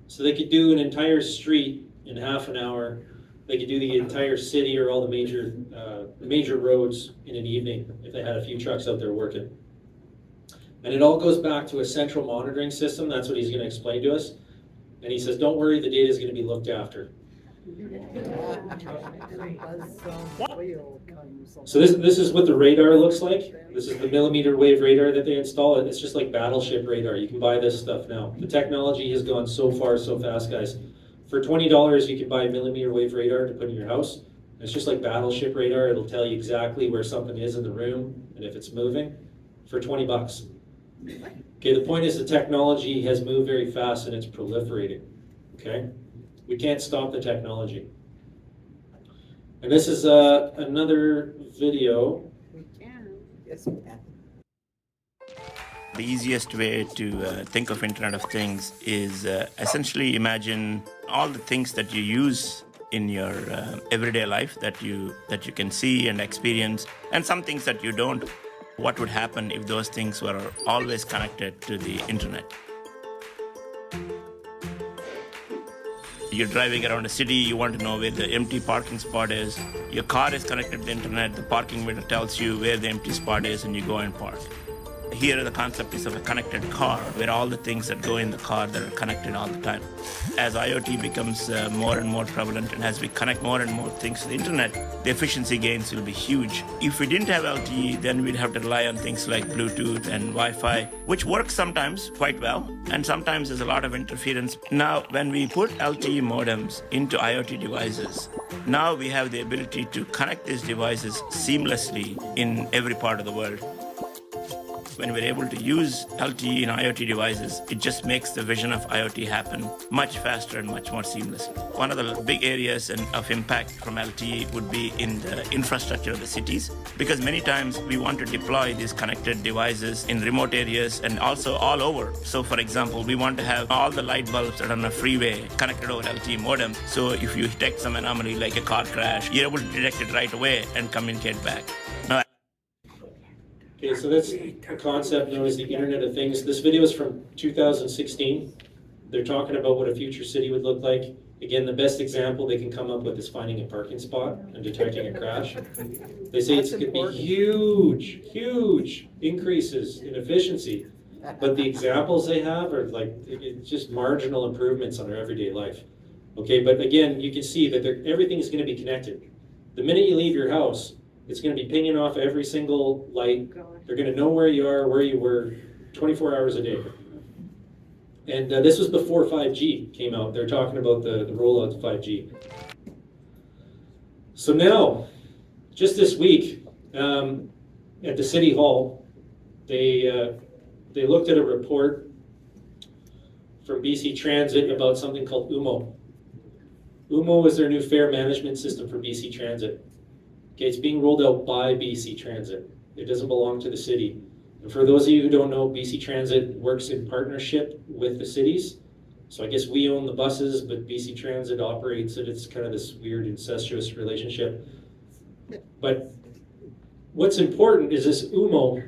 So they could do an entire street in half an hour. They could do the entire city or all the major roads in an evening if they had a few trucks out there working. And it all goes back to a central monitoring system. That's what he's going to explain to us. And he says, don't worry, the data is going to be looked after. So this is what the radar looks like. This is the millimeter wave radar that they install. It's just like battleship radar. You can buy this stuff now. The technology has gone so far, so fast, guys. For $20, you can buy a millimeter wave radar to put in your house. It's just like battleship radar. It'll tell you exactly where something is in the room and if it's moving for 20 bucks. Okay, the point is the technology has moved very fast and it's proliferating, okay? We can't stop the technology. And this is another video. Yes, we can. The easiest way to think of Internet of Things is essentially imagine all the things that you use in your everyday life that you can see and experience, and some things that you don't. What would happen if those things were always connected to the internet? You're driving around a city, you want to know where the empty parking spot is. Your car is connected to the internet, the parking meter tells you where the empty spot is and you go and park. Here the concept is of a connected car, where all the things that go in the car that are connected all the time. As IoT becomes more and more prevalent and as we connect more and more things to the internet, the efficiency gains will be huge. If we didn't have LTE, then we'd have to rely on things like Bluetooth and Wi-Fi, which works sometimes quite well, and sometimes there's a lot of interference. Now, when we put LTE modems into IoT devices, now we have the ability to connect these devices seamlessly in every part of the world. When we're able to use LTE in IoT devices, it just makes the vision of IoT happen much faster and much more seamlessly. One of the big areas of impact from LTE would be in the infrastructure of the cities, because many times we want to deploy these connected devices in remote areas and also all over. So for example, we want to have all the light bulbs that are on a freeway connected over LTE modem. So if you detect some anomaly like a car crash, you're able to detect it right away and communicate back. Now, Okay, so that's a concept known as the Internet of Things. This video is from 2016. They're talking about what a future city would look like. Again, the best example they can come up with is finding a parking spot and detecting a crash. They say it's going to be huge increases in efficiency. But the examples they have are like, it's just marginal improvements on our everyday life. Okay, but again, you can see that everything is going to be connected. The minute you leave your house, it's going to be pinging off every single light. They're going to know where you are, where you were, 24 hours a day. And this was before 5G came out. They're talking about the rollout of 5G. So now, just this week, at the City Hall, they looked at a report from BC Transit about something called UMO. UMO is their new fare management system for BC Transit. Okay, it's being rolled out by BC Transit. It doesn't belong to the city. And for those of you who don't know, BC Transit works in partnership with the cities. So I guess we own the buses, but BC Transit operates it. It's kind of this weird incestuous relationship. But what's important is this UMO.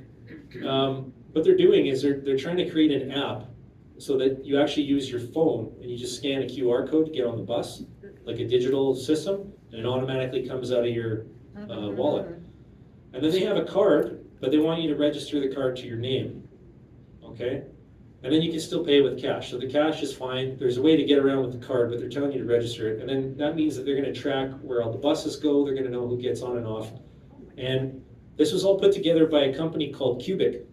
What they're doing is they're trying to create an app so that you actually use your phone and you just scan a QR code to get on the bus, like a digital system, and it automatically comes out of your wallet. And then they have a card, but they want you to register the card to your name, okay? And then you can still pay with cash. So the cash is fine. There's a way to get around with the card, but they're telling you to register it. And then that means that they're going to track where all the buses go. They're going to know who gets on and off. And this was all put together by a company called Cubic.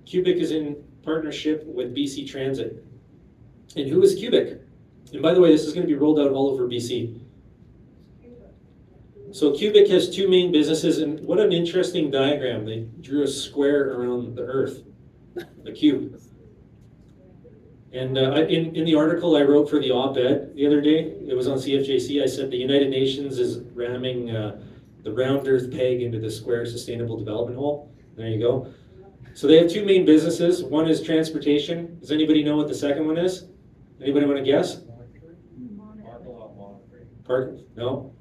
Cubic is in partnership with BC Transit. And who is Cubic? And by the way, this is going to be rolled out all over BC. So Cubic has two main businesses, and what an interesting diagram. They drew a square around the Earth, a cube. And in the article I wrote for the op-ed the other day, it was on CFJC, I said the United Nations is ramming the round Earth peg into the square sustainable development hole. There you go. So they have two main businesses. One is transportation. Does anybody know what the second one is? Anybody want to guess? Park? No?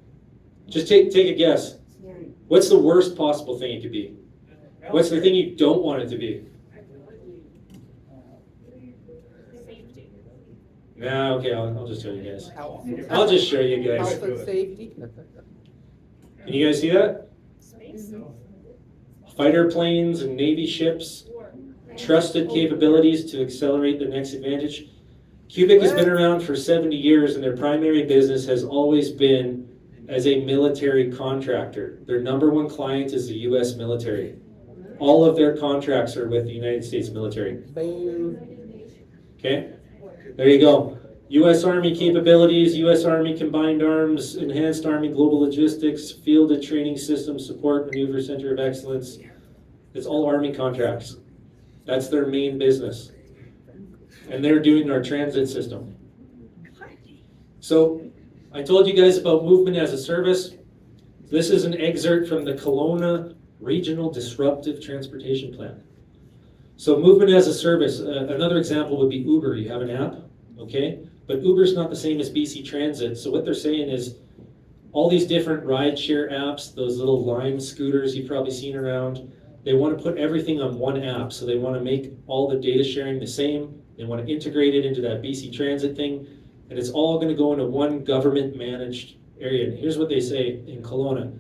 Just take a guess. What's the worst possible thing it could be? What's the thing you don't want it to be? Nah, okay, I'll just tell you guys. I'll just show you guys. Health and safety. Can you guys see that? Fighter planes and Navy ships, trusted capabilities to accelerate the next advantage. Cubic has been around for 70 years and their primary business has always been as a military contractor. Their number one client is the US military. All of their contracts are with the United States military. Okay, there you go. US Army capabilities, US Army Combined Arms, Enhanced Army Global Logistics, Fielded Training Systems, Support, Maneuver Center of Excellence. It's all Army contracts. That's their main business. And they're doing our transit system. So I told you guys about movement as a service. This is an excerpt from the Kelowna Regional Disruptive Transportation Plan. So movement as a service, another example would be Uber. You have an app, okay? But Uber's not the same as BC Transit. So what they're saying is all these different rideshare apps, those little Lime scooters you've probably seen around, They want to put everything on one app, so they want to make all the data sharing the same. They want to integrate it into that BC Transit thing, and it's all going to go into one government-managed area. And here's what they say in Kelowna,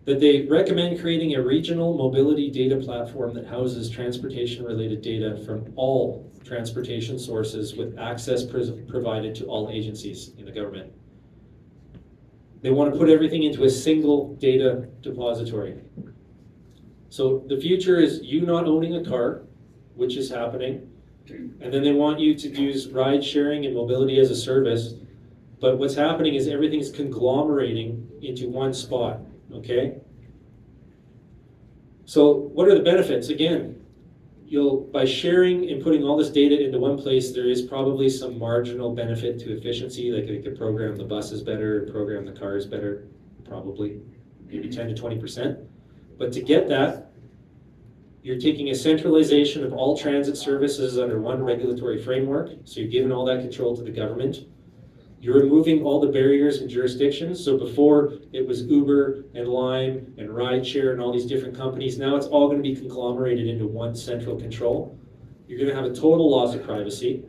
that they recommend creating a regional mobility data platform that houses transportation-related data from all transportation sources with access provided to all agencies in the government. They want to put everything into a single data depository. So the future is you not owning a car, which is happening, and then they want you to use ride sharing and mobility as a service. But what's happening is everything's conglomerating into one spot, okay? So what are the benefits? Again, by sharing and putting all this data into one place, there is probably some marginal benefit to efficiency, like they could program the buses better, program the cars better, probably, maybe 10 to 20%. But to get that, you're taking a centralization of all transit services under one regulatory framework, so you're giving all that control to the government. You're removing all the barriers and jurisdictions. So before it was Uber and Lime and Rideshare and all these different companies. Now it's all going to be conglomerated into one central control. You're going to have a total loss of privacy,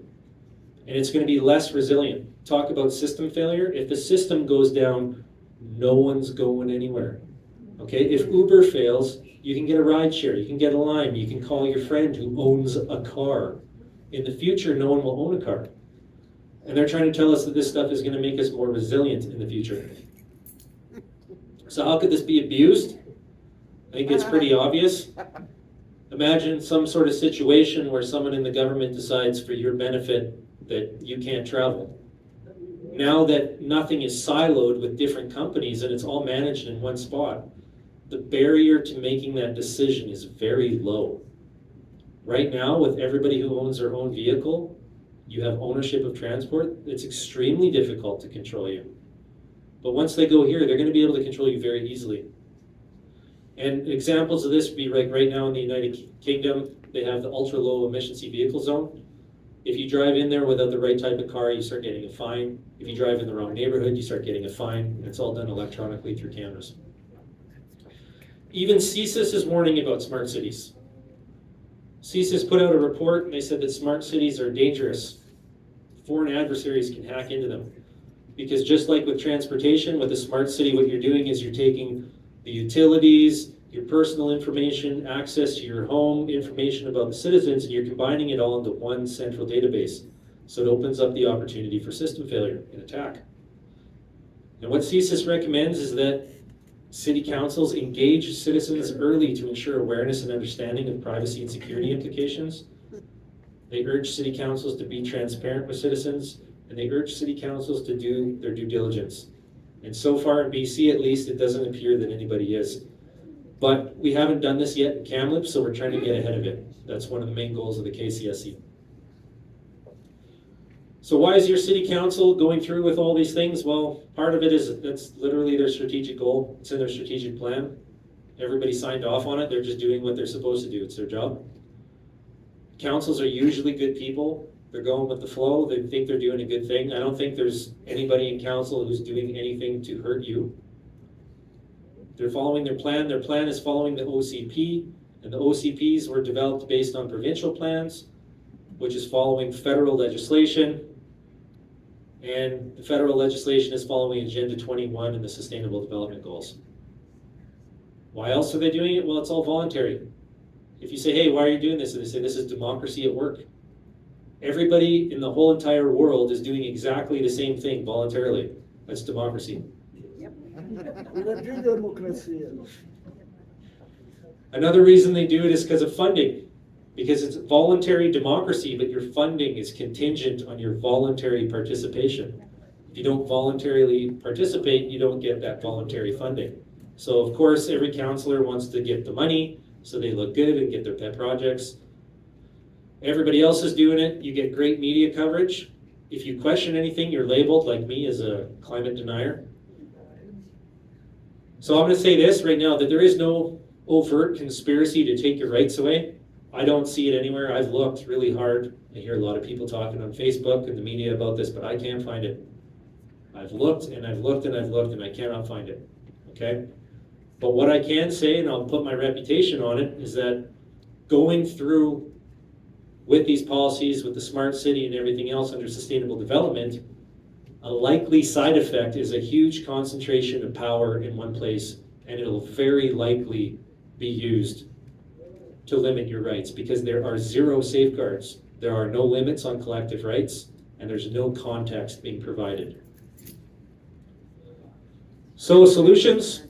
and it's going to be less resilient. Talk about system failure. If the system goes down, no one's going anywhere. Okay, if Uber fails, you can get a rideshare, you can get a Lime, you can call your friend who owns a car. In the future, no one will own a car. And they're trying to tell us that this stuff is going to make us more resilient in the future. So how could this be abused? I think it's pretty obvious. Imagine some sort of situation where someone in the government decides for your benefit that you can't travel. Now that nothing is siloed with different companies and it's all managed in one spot, the barrier to making that decision is very low. Right now, with everybody who owns their own vehicle, you have ownership of transport, it's extremely difficult to control you. But once they go here, they're going to be able to control you very easily. And examples of this would be like right now in the United Kingdom, they have the ultra-low emissions vehicle zone. If you drive in there without the right type of car, you start getting a fine. If you drive in the wrong neighborhood, you start getting a fine. And it's all done electronically through cameras. Even CSIS is warning about smart cities. CSIS put out a report and they said that smart cities are dangerous. Foreign adversaries can hack into them. Because just like with transportation, with a smart city, what you're doing is you're taking the utilities, your personal information, access to your home, information about the citizens, and you're combining it all into one central database. So it opens up the opportunity for system failure and attack. And what CSIS recommends is that city councils engage citizens early to ensure awareness and understanding of privacy and security implications. They urge city councils to be transparent with citizens, and they urge city councils to do their due diligence. And so far in BC, at least, it doesn't appear that anybody is. But we haven't done this yet in Kamloops, so we're trying to get ahead of it. That's one of the main goals of the KCSC. So why is your city council going through with all these things? Well, part of it is that's literally their strategic goal. It's in their strategic plan. Everybody signed off on it. They're just doing what they're supposed to do. It's their job. Councils are usually good people. They're going with the flow. They think they're doing a good thing. I don't think there's anybody in council who's doing anything to hurt you. They're following their plan. Their plan is following the OCP, and the OCPs were developed based on provincial plans, which is following federal legislation. And the federal legislation is following Agenda 21 and the Sustainable Development Goals. Why else are they doing it? Well, it's all voluntary. If you say, hey, why are you doing this? And they say, this is democracy at work. Everybody in the whole entire world is doing exactly the same thing voluntarily. That's democracy. Another reason they do it is because of funding. Because it's voluntary democracy, but your funding is contingent on your voluntary participation. If you don't voluntarily participate, you don't get that voluntary funding. So of course, every councillor wants to get the money so they look good and get their pet projects. Everybody else is doing it. You get great media coverage. If you question anything, you're labeled, like me, as a climate denier. So I'm going to say this right now, that there is no overt conspiracy to take your rights away. I don't see it anywhere. I've looked really hard. I hear a lot of people talking on Facebook and the media about this, but I can't find it. I've looked and I've looked and I've looked and I cannot find it, okay? But what I can say, and I'll put my reputation on it, is that going through with these policies, with the smart city and everything else under sustainable development, a likely side effect is a huge concentration of power in one place, and it'll very likely be used to limit your rights, because there are zero safeguards. There are no limits on collective rights, and there's no context being provided. So solutions,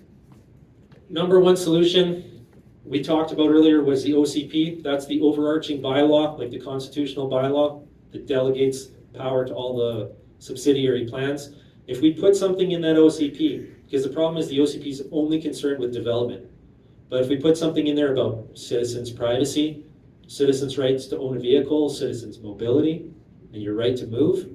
number one solution we talked about earlier was the OCP. That's the overarching bylaw, like the constitutional bylaw, that delegates power to all the subsidiary plans. If we put something in that OCP, because the problem is the OCP is only concerned with development, but if we put something in there about citizens' privacy, citizens' rights to own a vehicle, citizens' mobility, and your right to move,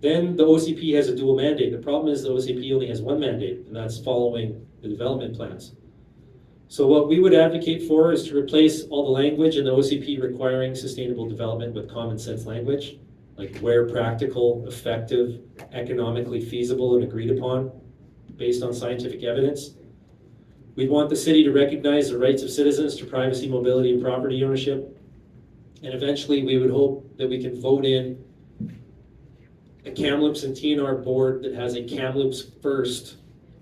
then the OCP has a dual mandate. The problem is the OCP only has one mandate, and that's following the development plans. So what we would advocate for is to replace all the language in the OCP requiring sustainable development with common sense language, like where practical, effective, economically feasible, and agreed upon based on scientific evidence. We'd want the city to recognize the rights of citizens to privacy, mobility, and property ownership. And eventually we would hope that we can vote in a Kamloops and TNR board that has a Kamloops first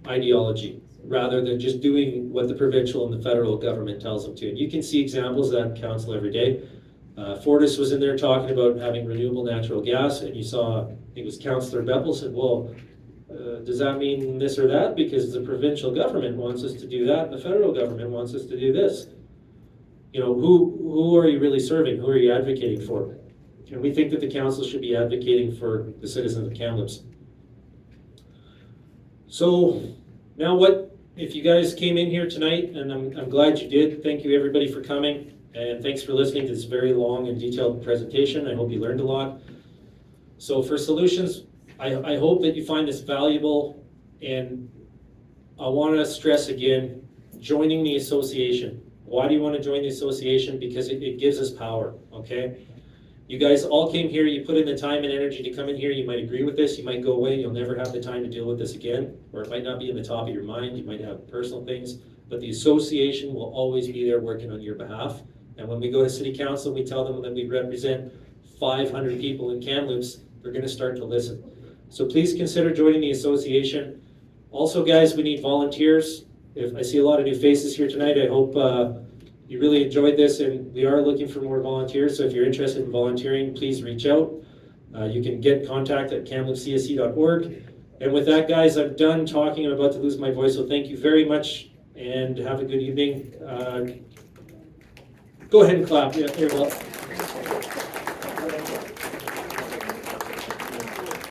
ideology, rather than just doing what the provincial and the federal government tells them to. And you can see examples of that in council every day. Fortis was in there talking about having renewable natural gas, and you saw, I think it was Councillor Beppel said, well, does that mean this or that? Because the provincial government wants us to do that, and the federal government wants us to do this. You know, who are you really serving? Who are you advocating for? And we think that the council should be advocating for the citizens of Kamloops. So now what, if you guys came in here tonight, and I'm glad you did, thank you everybody for coming, and thanks for listening to this very long and detailed presentation. I hope you learned a lot. So for solutions, I hope that you find this valuable, and I want to stress again, joining the association. Why do you want to join the association? Because it gives us power, okay? You guys all came here, you put in the time and energy to come in here. You might agree with this, you might go away, you'll never have the time to deal with this again, or it might not be in the top of your mind, you might have personal things, but the association will always be there working on your behalf. And when we go to city council, we tell them that we represent 500 people in Kamloops, they're gonna start to listen. So please consider joining the association. Also guys, we need volunteers. If I see a lot of new faces here tonight, I hope you really enjoyed this, and we are looking for more volunteers. So if you're interested in volunteering, please reach out. You can get contact at kamloopscsc.org. And with that, guys, I'm done talking. I'm about to lose my voice, so thank you very much, and have a good evening. Go ahead and clap. Yeah, here, well.